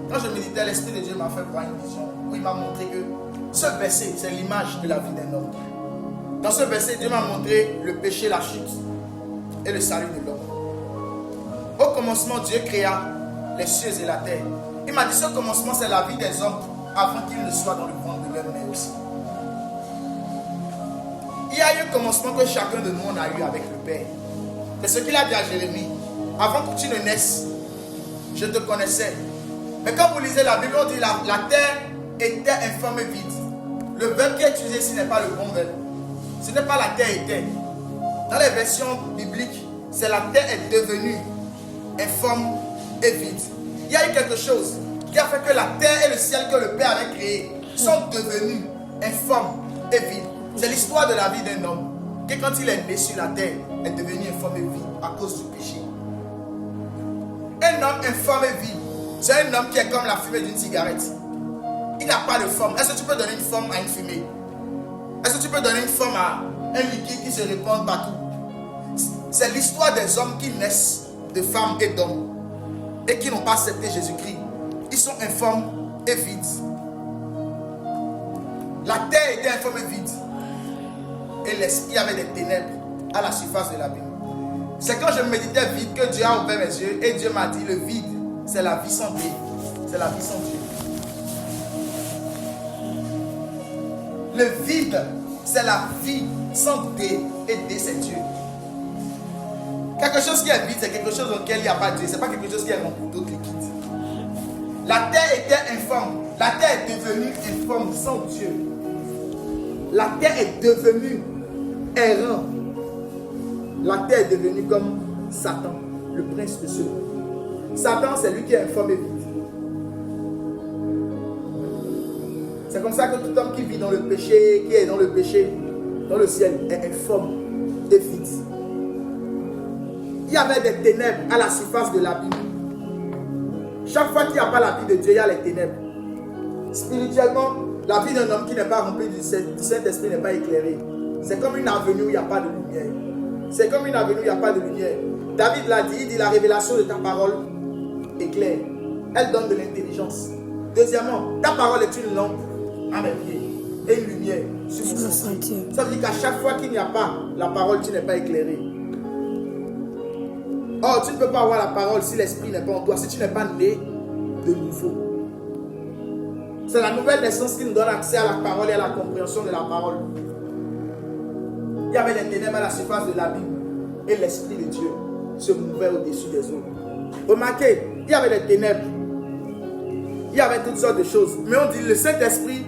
Quand je méditais, l'Esprit de Dieu m'a fait voir une vision où il m'a montré que ce verset, c'est l'image de la vie d'un homme. Dans ce verset, Dieu m'a montré le péché, la chute et le salut de l'homme. Au commencement, Dieu créa les cieux et la terre. Il m'a dit: ce commencement, c'est la vie des hommes avant qu'ils ne soient dans le ventre de leur mère aussi. Il y a eu un commencement que chacun de nous on a eu avec le Père. C'est ce qu'il a dit à Jérémie: avant que tu ne naisses, je te connaissais. Mais quand vous lisez la Bible, on dit la terre était informe et vide. Le verbe qui est utilisé ici n'est pas le bon verbe. Ce n'est pas la terre était. Dans les versions bibliques, c'est la terre est devenue informe et vide. Il y a eu quelque chose qui a fait que la terre et le ciel que le Père avait créé sont devenus informes et vides. C'est l'histoire de la vie d'un homme qui, quand il est né sur la terre, est devenu informe et vide à cause du péché. Un homme informe et vide, c'est un homme qui est comme la fumée d'une cigarette. Il n'a pas de forme. Est-ce que tu peux donner une forme à une fumée? Est-ce que tu peux donner une forme à un liquide qui se répand partout? C'est l'histoire des hommes qui naissent de femmes et d'hommes et qui n'ont pas accepté Jésus-Christ. Ils sont informes et vides. La terre était informe et vide. Et l'esprit avait des ténèbres à la surface de l'abîme. C'est quand je méditais vide que Dieu a ouvert mes yeux et Dieu m'a dit: le vide, c'est la vie sans Dieu. C'est la vie sans Dieu. Le vide, c'est la vie sans Dieu et Dieu, c'est Dieu. Quelque chose qui est vide, c'est quelque chose auquel il n'y a pas Dieu. Ce n'est pas quelque chose qui est rempli d'eau liquide. La terre était informe. La terre est devenue informe sans Dieu. La terre est devenue errant. La terre est devenue comme Satan, le prince de ce monde. Satan, c'est lui qui est informe et vide. C'est comme ça que tout homme qui vit dans le péché, qui est dans le péché, dans le ciel, est informe et vide. Il y avait des ténèbres à la surface de l'abîme. Chaque fois qu'il n'y a pas la vie de Dieu, il y a les ténèbres. Spirituellement, la vie d'un homme qui n'est pas rempli du Saint-Esprit n'est pas éclairée. C'est comme une avenue où il n'y a pas de lumière. C'est comme une avenue où il n'y a pas de lumière. David l'a dit, il dit: la révélation de ta parole éclaire. Elle donne de l'intelligence. Deuxièmement, ta parole est une lampe à mes pieds et une lumière sur mon sentier. Ça veut dire qu'à chaque fois qu'il n'y a pas la parole, tu n'es pas éclairé. Or, tu ne peux pas avoir la parole si l'esprit n'est pas en toi, si tu n'es pas né de nouveau. C'est la nouvelle naissance qui nous donne accès à la parole et à la compréhension de la parole. Il y avait des ténèbres à la surface de l'abîme et l'Esprit de Dieu se mouvait au-dessus des eaux. Remarquez, il y avait des ténèbres. Il y avait toutes sortes de choses. Mais on dit le Saint-Esprit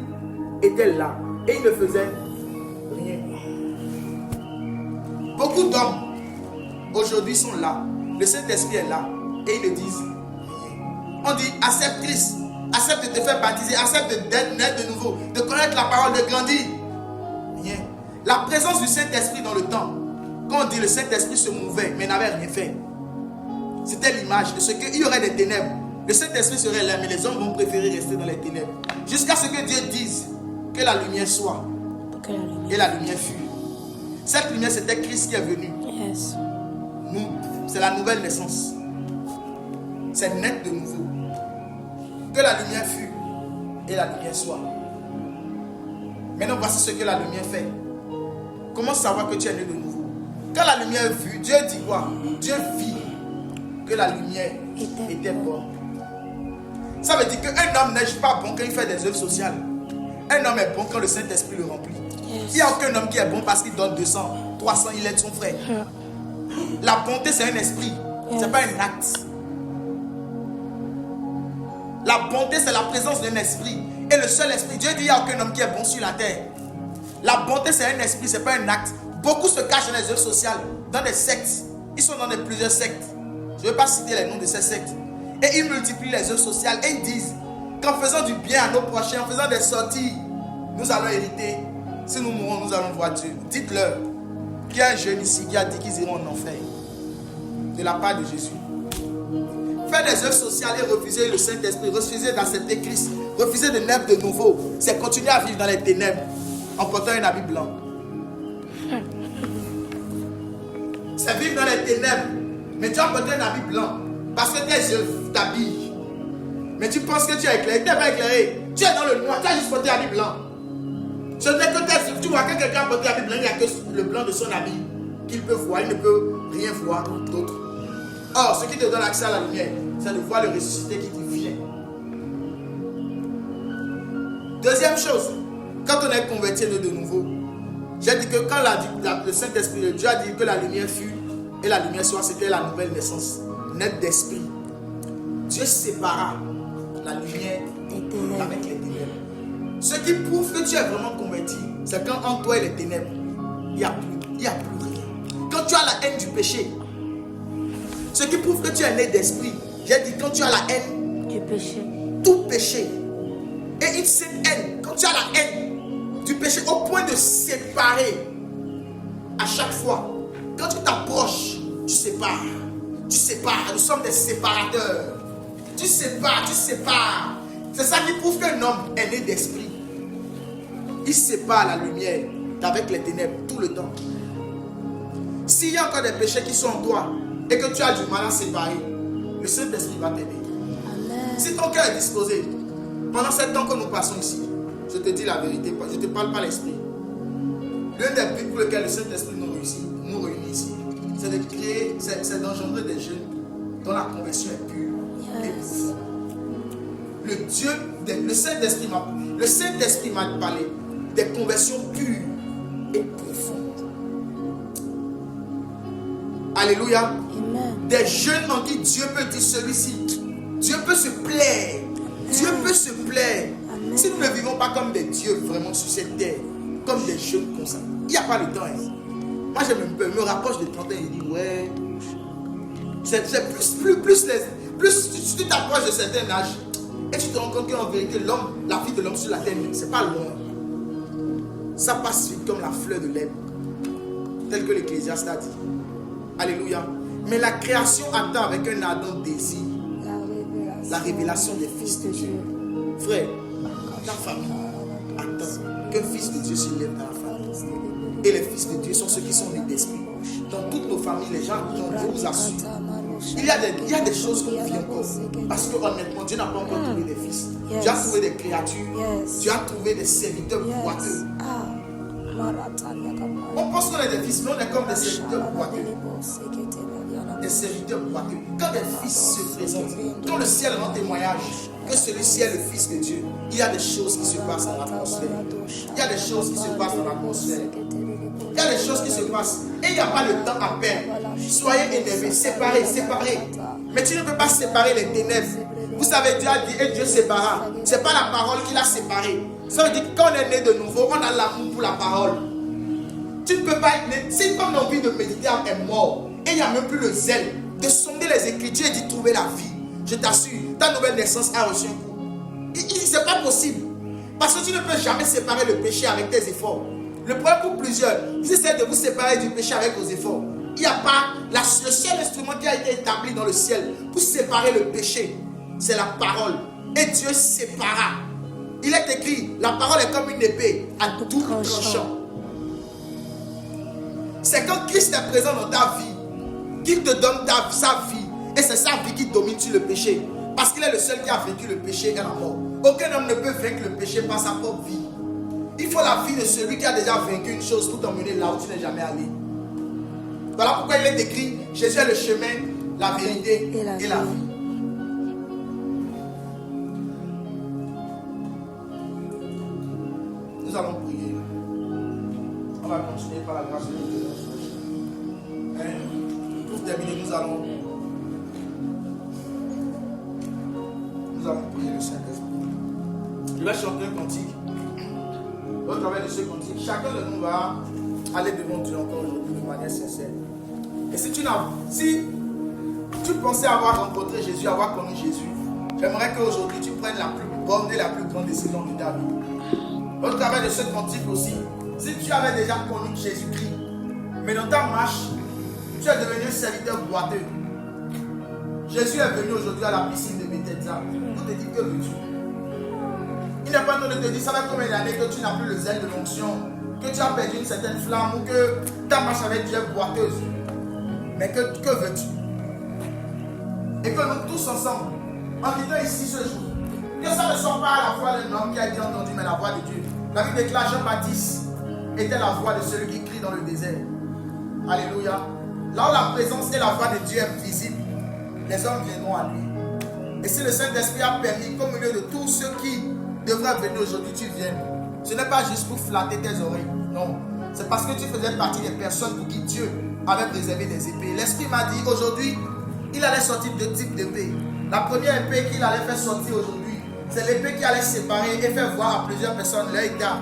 était là et il ne faisait rien. Beaucoup d'hommes aujourd'hui sont là. Le Saint-Esprit est là et ils ne disent rien. On dit: accepte Christ, accepte de te faire baptiser, accepte d'être né de nouveau, de connaître la parole, de grandir. Rien. La présence du Saint-Esprit dans le temps, quand on dit le Saint-Esprit se mouvait mais n'avait rien fait, c'était l'image de ce qu'il y aurait des ténèbres. Le Saint-Esprit serait là, mais les hommes vont préférer rester dans les ténèbres. Jusqu'à ce que Dieu dise que la lumière soit. Et la lumière fut. Cette lumière, c'était Christ qui est venu. Yes. Nous, c'est la nouvelle naissance. C'est naître de nouveau. Que la lumière fut et la lumière soit. Maintenant, voici ce que la lumière fait. Comment savoir que tu es né de nouveau? Quand la lumière vue, Dieu dit quoi? Dieu vit que la lumière était bonne. Ça veut dire qu'un homme n'est pas bon quand il fait des œuvres sociales. Un homme est bon quand le Saint-Esprit le remplit. Yes. Il n'y a aucun homme qui est bon parce qu'il donne 200, 300, il aide son frère. La bonté, c'est un esprit. Yes. Ce n'est pas un acte. La bonté, c'est la présence d'un esprit. Et le seul esprit, Dieu dit qu'il n'y a aucun homme qui est bon sur la terre. La bonté, c'est un esprit, ce n'est pas un acte. Beaucoup se cachent dans les œuvres sociales, dans des sectes. Ils sont dans plusieurs sectes. Je ne vais pas citer les noms de ces sectes. Et ils multiplient les œuvres sociales et ils disent qu'en faisant du bien à nos prochains, en faisant des sorties, nous allons hériter. Si nous mourons, nous allons voir Dieu. Dites-leur qu'il y a un jeune ici qui a dit qu'ils iront en enfer. De la part de Jésus. Faire des œuvres sociales et refuser le Saint-Esprit, refuser d'accepter Christ, refuser de naître de nouveau, c'est continuer à vivre dans les ténèbres en portant un habit blanc. C'est vivre dans les ténèbres, mais tu as porté un habit blanc parce que tes œuvres t'habillent. Mais tu penses que tu es éclairé, tu n'es pas éclairé, tu es dans le noir, tu as juste porté un habit blanc. Ce n'est que tes œuvres, tu vois que quelqu'un a porté un habit blanc, il n'y a que le blanc de son habit qu'il peut voir, il ne peut rien voir d'autre. Or, ce qui te donne accès à la lumière, c'est de voir le ressuscité qui te vient. Deuxième chose, quand on est converti de nouveau, j'ai dit que quand le Saint-Esprit de Dieu a dit que la lumière fut et la lumière soit, c'était la nouvelle naissance, nette d'esprit. Dieu sépara la lumière avec les ténèbres. Ce qui prouve que tu es vraiment converti, c'est quand en toi et les ténèbres, il n'y a plus rien. Quand tu as la haine du péché, ce qui prouve que tu es né d'esprit, j'ai dit quand tu as la haine du péché, tout péché, et une cette haine, quand tu as la haine du péché au point de séparer à chaque fois, quand tu t'approches, tu sépares, nous sommes des séparateurs, tu sépares, c'est ça qui prouve qu'un homme est né d'esprit, il sépare la lumière avec les ténèbres tout le temps. S'il y a encore des péchés qui sont en toi et que tu as du mal à séparer, le Saint-Esprit va t'aider. Si ton cœur est disposé, pendant 7 ans que nous passons ici, je te dis la vérité, je ne te parle pas l'esprit. L'un des buts pour lequel le Saint-Esprit nous réunit ici, c'est de créer, c'est d'engendrer des jeunes dont la conversion est pure et profonde. Le Saint-Esprit m'a parlé des conversions pures et profondes. Alléluia. Amen. Des jeunes en qui Dieu peut dire celui-ci. Dieu peut se plaire. Dieu peut se plaire. Amen. Si nous ne vivons pas comme des dieux vraiment sur cette terre, comme des jeunes comme ça, il n'y a pas le temps. Hein. Moi, je me rapproche de 30 ans et je dis, ouais. C'est plus tu t'approches de certains âges et tu te rends compte qu'en vérité, la vie de l'homme sur la terre, c'est pas loin. Ça passe vite comme la fleur de l'herbe, tel que l'Ecclésiaste a dit. Alléluia. Mais la création attend avec un ardent désir la révélation des fils de Dieu. Frère, ta famille attend qu'un fils de Dieu se lève dans la famille. Et les fils de Dieu sont ceux qui sont nés d'esprit. Dans toutes nos familles, les gens, je vous assure, il y a des choses qu'on vit encore. Parce que honnêtement, Dieu n'a pas encore trouvé des fils. Dieu a trouvé des créatures. Dieu a trouvé des serviteurs boiteux. On pense qu'on est des fils, mais on est comme des serviteurs boiteux. Des serviteurs boiteux. Quand des fils se présentent, quand le ciel rend témoignage que celui-ci est le fils de Dieu, il y a des choses qui se passent dans l'atmosphère. Il y a des choses qui se passent dans l'atmosphère. Il y a des choses qui se passent. Et il n'y a pas le temps à perdre. Soyez énervés, séparés. Mais tu ne peux pas séparer les ténèbres. Vous savez, Dieu a dit, et Dieu sépara. Ce n'est pas la parole qui l'a séparé. Ça veut dire que quand on est né de nouveau, on a l'amour pour la parole. Tu ne peux pas être né. Si comme l'envie de méditer est mort, et il n'y a même plus le zèle de sonder les Écritures et d'y trouver la vie, je t'assure, ta nouvelle naissance a reçu un coup. Ce n'est pas possible. Parce que tu ne peux jamais séparer le péché avec tes efforts. Le problème pour plusieurs, vous essayez de vous séparer du péché avec vos efforts. Il n'y a pas le seul instrument qui a été établi dans le ciel pour séparer le péché, c'est la parole. Et Dieu sépara. Il est écrit, la parole est comme une épée à double tranchant. C'est quand Christ est présent dans ta vie qu'il te donne sa vie. Et c'est sa vie qui domine sur le péché. Parce qu'il est le seul qui a vaincu le péché et la mort. Aucun homme ne peut vaincre le péché par sa propre vie. Il faut la vie de celui qui a déjà vaincu une chose pour t'emmener là où tu n'es jamais allé. Voilà pourquoi il est écrit, Jésus est le chemin, la vérité et la vie. Nous allons prier. On va continuer par la grâce de Dieu. Pour terminer, nous allons prier le Saint-Esprit. Je vais chanter un cantique. Au travers de ce cantique, chacun de nous va aller devant Dieu encore aujourd'hui de manière sincère. Et si tu pensais avoir rencontré Jésus, avoir connu Jésus, j'aimerais qu'aujourd'hui tu prennes la plus bonne et la plus grande décision de ta vie. Au travers de ce cantique aussi, si tu avais déjà connu Jésus-Christ, mais dans ta marche, tu es devenu un serviteur boiteux. Jésus est venu aujourd'hui à la piscine de Bethesda pour te dire que veux-tu. Il n'est pas temps de te dire, ça fait combien d'années que tu n'as plus le zèle de l'onction, que tu as perdu une certaine flamme ou que ta marche avec Dieu est boiteuse. Mais que veux-tu? Et que nous tous ensemble, en quittant ici ce jour, que ça ne soit pas la voix d'un homme qui a été entendu, mais la voix de Dieu. La Bible déclare Jean-Baptiste était la voix de celui qui crie dans le désert. Alléluia. Là où la présence et la voix de Dieu est visible, les hommes viendront à lui. Et si le Saint-Esprit a permis qu'au milieu de tous ceux qui devraient venir aujourd'hui, tu viennes, ce n'est pas juste pour flatter tes oreilles. Non. C'est parce que tu faisais partie des personnes pour qui Dieu avait préservé des épées. L'Esprit m'a dit aujourd'hui, il allait sortir deux types d'épées. La première épée qu'il allait faire sortir aujourd'hui, c'est l'épée qui allait séparer et faire voir à plusieurs personnes leur état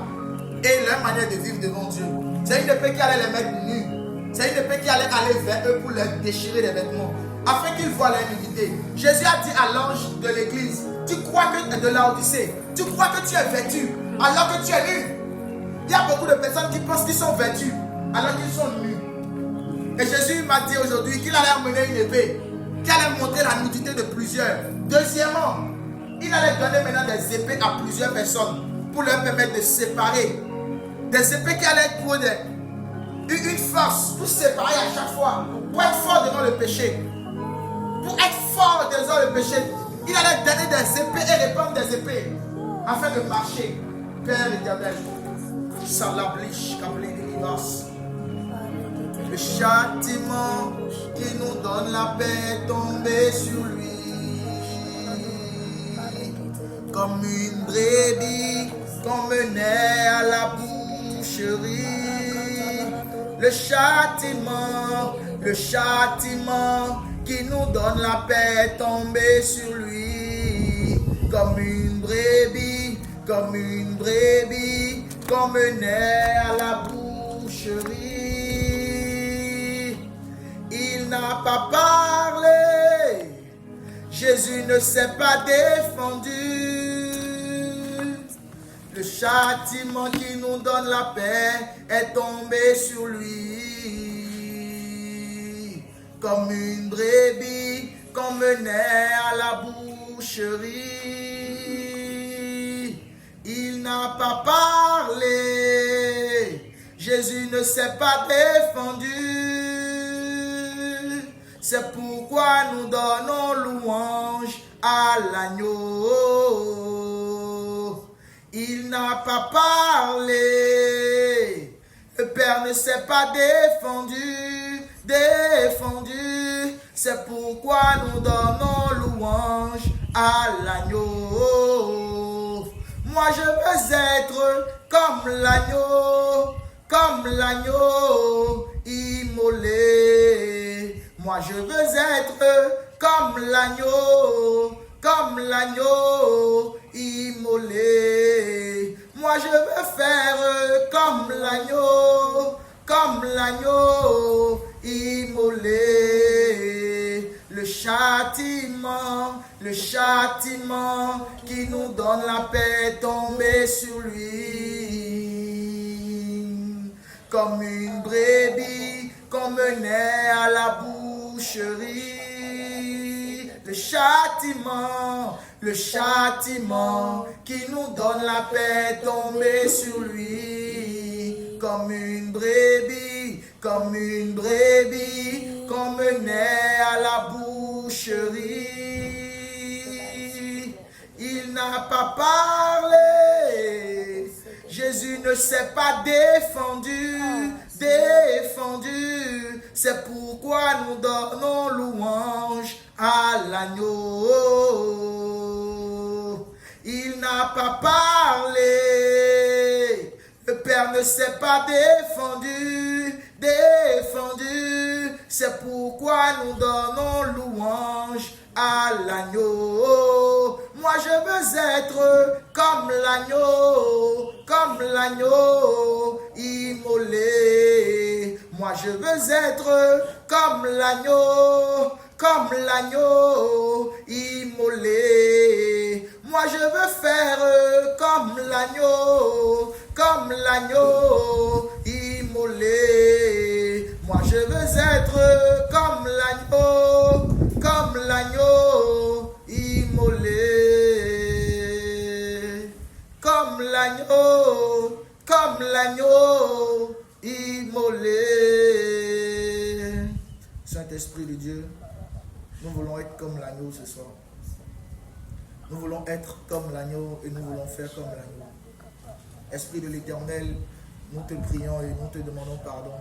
et leur manière de vivre devant Dieu. C'est une épée qui allait les mettre nus. C'est une épée qui allait aller vers eux pour leur déchirer les vêtements, afin qu'ils voient leur nudité. Jésus a dit à l'ange de l'église, tu crois que tu es de Laodicée, tu crois que tu es vêtu alors que tu es nu. Il y a beaucoup de personnes qui pensent qu'ils sont vêtus alors qu'ils sont nus. Et Jésus m'a dit aujourd'hui qu'il allait amener une épée qui allait montrer la nudité de plusieurs. Deuxièmement, il allait donner maintenant des épées à plusieurs personnes pour leur permettre de séparer. Des épées qui allaient être pour une force pour séparer à chaque fois, pour être fort devant le péché. Pour être fort devant le péché, il allait donner des épées et répandre des épées afin de marcher. Père éternel, Salablich, Kablédilivas. Le châtiment qui nous donne la paix est tombé sur lui. Comme une brebis qu'on menait à la boucherie. Le châtiment qui nous donne la paix est tombé sur lui. Comme une brebis qu'on menait à la boucherie. Il n'a pas parlé, Jésus ne s'est pas défendu. Le châtiment qui nous donne la paix est tombé sur lui. Comme une brebis qu'on menait à la boucherie. Il n'a pas parlé, Jésus ne s'est pas défendu. C'est pourquoi nous donnons louange à l'agneau. Il n'a pas parlé, le Père ne s'est pas défendu. C'est pourquoi nous donnons louange à l'agneau. Moi je veux être comme l'agneau immolé. Moi je veux être comme l'agneau immolé. Moi je veux faire comme l'agneau immolé. Le châtiment qui nous donne la paix est tombé sur lui. Comme une brebis qu'on menait à la boucherie. Le châtiment qui nous donne la paix est tombé sur lui. Comme une brebis qu'on menait à la boucherie. Il n'a pas parlé, Jésus ne s'est pas défendu. C'est pourquoi nous donnons louange à l'agneau. Il n'a pas parlé, le Père ne s'est pas défendu. C'est pourquoi nous donnons louange à l'agneau. Moi je veux être comme l'agneau immolé. Moi je veux être comme l'agneau, immolé. Moi je veux faire comme l'agneau, immolé. Moi je veux être comme l'agneau, immolé. Comme l'agneau, immolé. Saint-Esprit de Dieu, nous voulons être comme l'agneau ce soir. Nous voulons être comme l'agneau et nous voulons faire comme l'agneau. Esprit de l'Éternel, nous te prions et nous te demandons pardon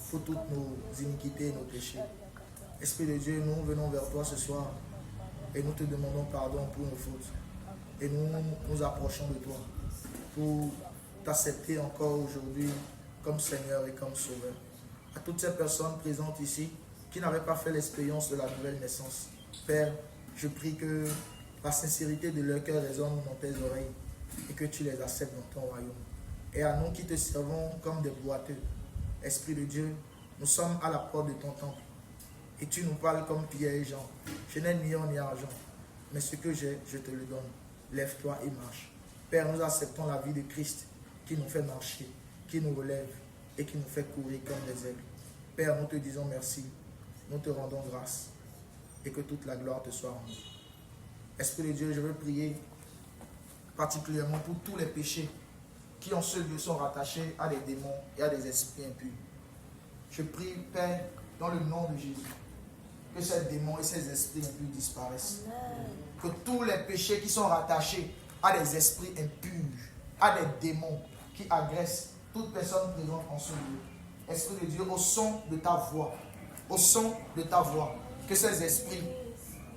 pour toutes nos iniquités et nos péchés. Esprit de Dieu, nous venons vers toi ce soir et nous te demandons pardon pour nos fautes. Et nous nous approchons de toi pour t'accepter encore aujourd'hui comme Seigneur et comme Sauveur. À toutes ces personnes présentes ici qui n'avaient pas fait l'expérience de la nouvelle naissance, Père, je prie que la sincérité de leur cœur résonne dans tes oreilles et que tu les acceptes dans ton royaume. Et à nous qui te servons comme des boiteux, Esprit de Dieu, nous sommes à la porte de ton temple et tu nous parles comme Pierre et Jean. Je n'ai ni or ni argent, mais ce que j'ai, je te le donne. Lève-toi et marche. Père, nous acceptons la vie de Christ qui nous fait marcher, qui nous relève et qui nous fait courir comme des aigles. Père, nous te disons merci, nous te rendons grâce et que toute la gloire te soit rendue. Esprit de Dieu, je veux prier particulièrement pour tous les péchés qui en ce lieu sont rattachés à des démons et à des esprits impurs. Je prie, Père, dans le nom de Jésus, que ces démons et ces esprits impurs disparaissent. Que tous les péchés qui sont rattachés à des esprits impurs, à des démons qui agressent toute personne présente en ce lieu. Esprit de Dieu, au son de ta voix, que ces esprits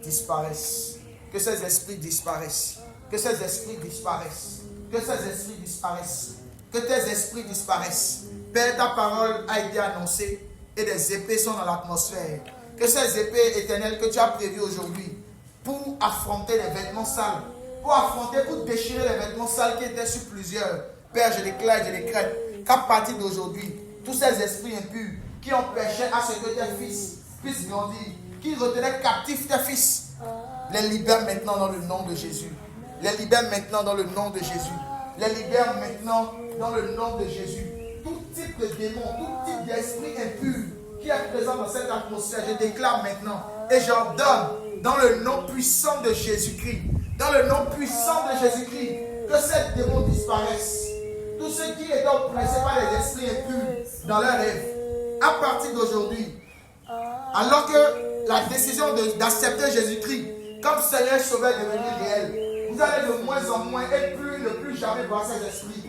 disparaissent. Que ces esprits disparaissent. Que ces esprits disparaissent. Que ces esprits disparaissent. Que tes esprits disparaissent. Père, ta parole a été annoncée et des épées sont dans l'atmosphère. Que ces épées éternelles que tu as prévues aujourd'hui pour affronter les vêtements sales, pour déchirer les vêtements sales qui étaient sur plusieurs. Père, je déclare, je décrète qu'à partir d'aujourd'hui, tous ces esprits impurs qui empêchaient à ce que tes fils puissent grandir, qui retenaient captifs tes fils, les libère maintenant dans le nom de Jésus. Les libère maintenant dans le nom de Jésus. Les libère maintenant dans le nom de Jésus. Tout type de démon, tout type d'esprit impur qui est présent dans cette atmosphère, je déclare maintenant et j'ordonne dans le nom puissant de Jésus-Christ, dans le nom puissant de Jésus-Christ, que ces démons disparaissent. Tous ceux qui étaient oppressés par les esprits impurs dans leurs rêves, à partir d'aujourd'hui, alors que la décision d'accepter Jésus-Christ comme Seigneur Sauveur est devenue réelle, vous allez de moins en moins et ne plus jamais voir ces esprits.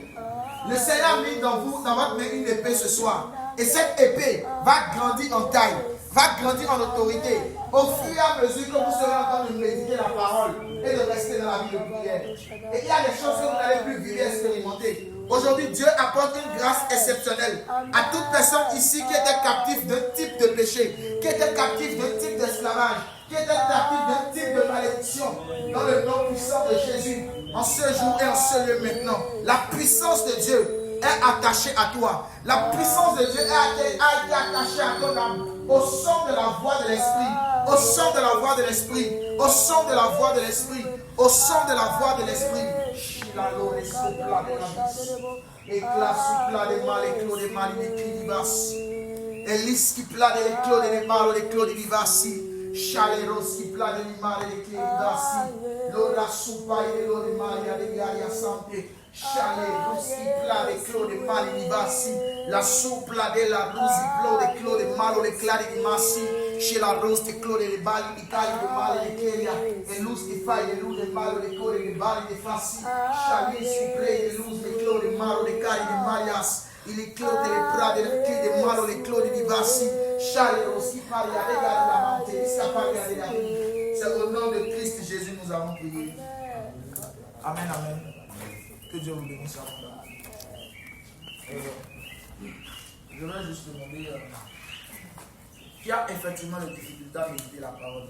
Le Seigneur a mis dans votre main une épée ce soir. Et cette épée va grandir en taille, va grandir en autorité. Au fur et à mesure que vous serez en train de méditer la parole et de rester dans la vie de prière. Et il y a des choses que vous n'allez plus vivre et expérimenter. Aujourd'hui, Dieu apporte une grâce exceptionnelle à toute personne ici qui était captive d'un type de péché, qui était captive d'un type d'esclavage, qui était captive d'un type de malédiction. Dans le nom puissant de Jésus, en ce jour et en ce lieu maintenant, la puissance de Dieu est attachée à toi. La puissance de Dieu a été attachée à ton âme. Au son de la voix de l'Esprit, au son de la voix de l'Esprit, au son de la voix de l'Esprit, au son de la voix de l'Esprit. Éclat soupla des mal, éclos des mal, écrit divas. Elis qui plane l'éclos des mal, l'éclos des vivassi. Chaleros qui plane les mal, l'éclos des vivassi. L'ora soupa et l'ora des mal, il y a des gars santé. Chaleros qui plane l'éclos des mal, vivassi. La soupla de la rose, l'éclos des mal, l'éclat des vivassi. Chez la rose, l'éclos des mal, l'éclat des mal, l'éclat. Et l'ous qui faille, l'éclos des mal, l'éclos des mal, des fassi. Chalis qui plaît, l'éclos des mal, l'éclat des malias. Il est clos de l'épra, de l'éclat des mal, l'éclos des vivassi. Chaleros qui faille, regarde la montée, c'est au nom de Christ Jésus nous avons prié. Amen, amen. Que Dieu vous bénisse abondamment. Je vais juste demander qui a effectivement les difficultés à méditer la parole.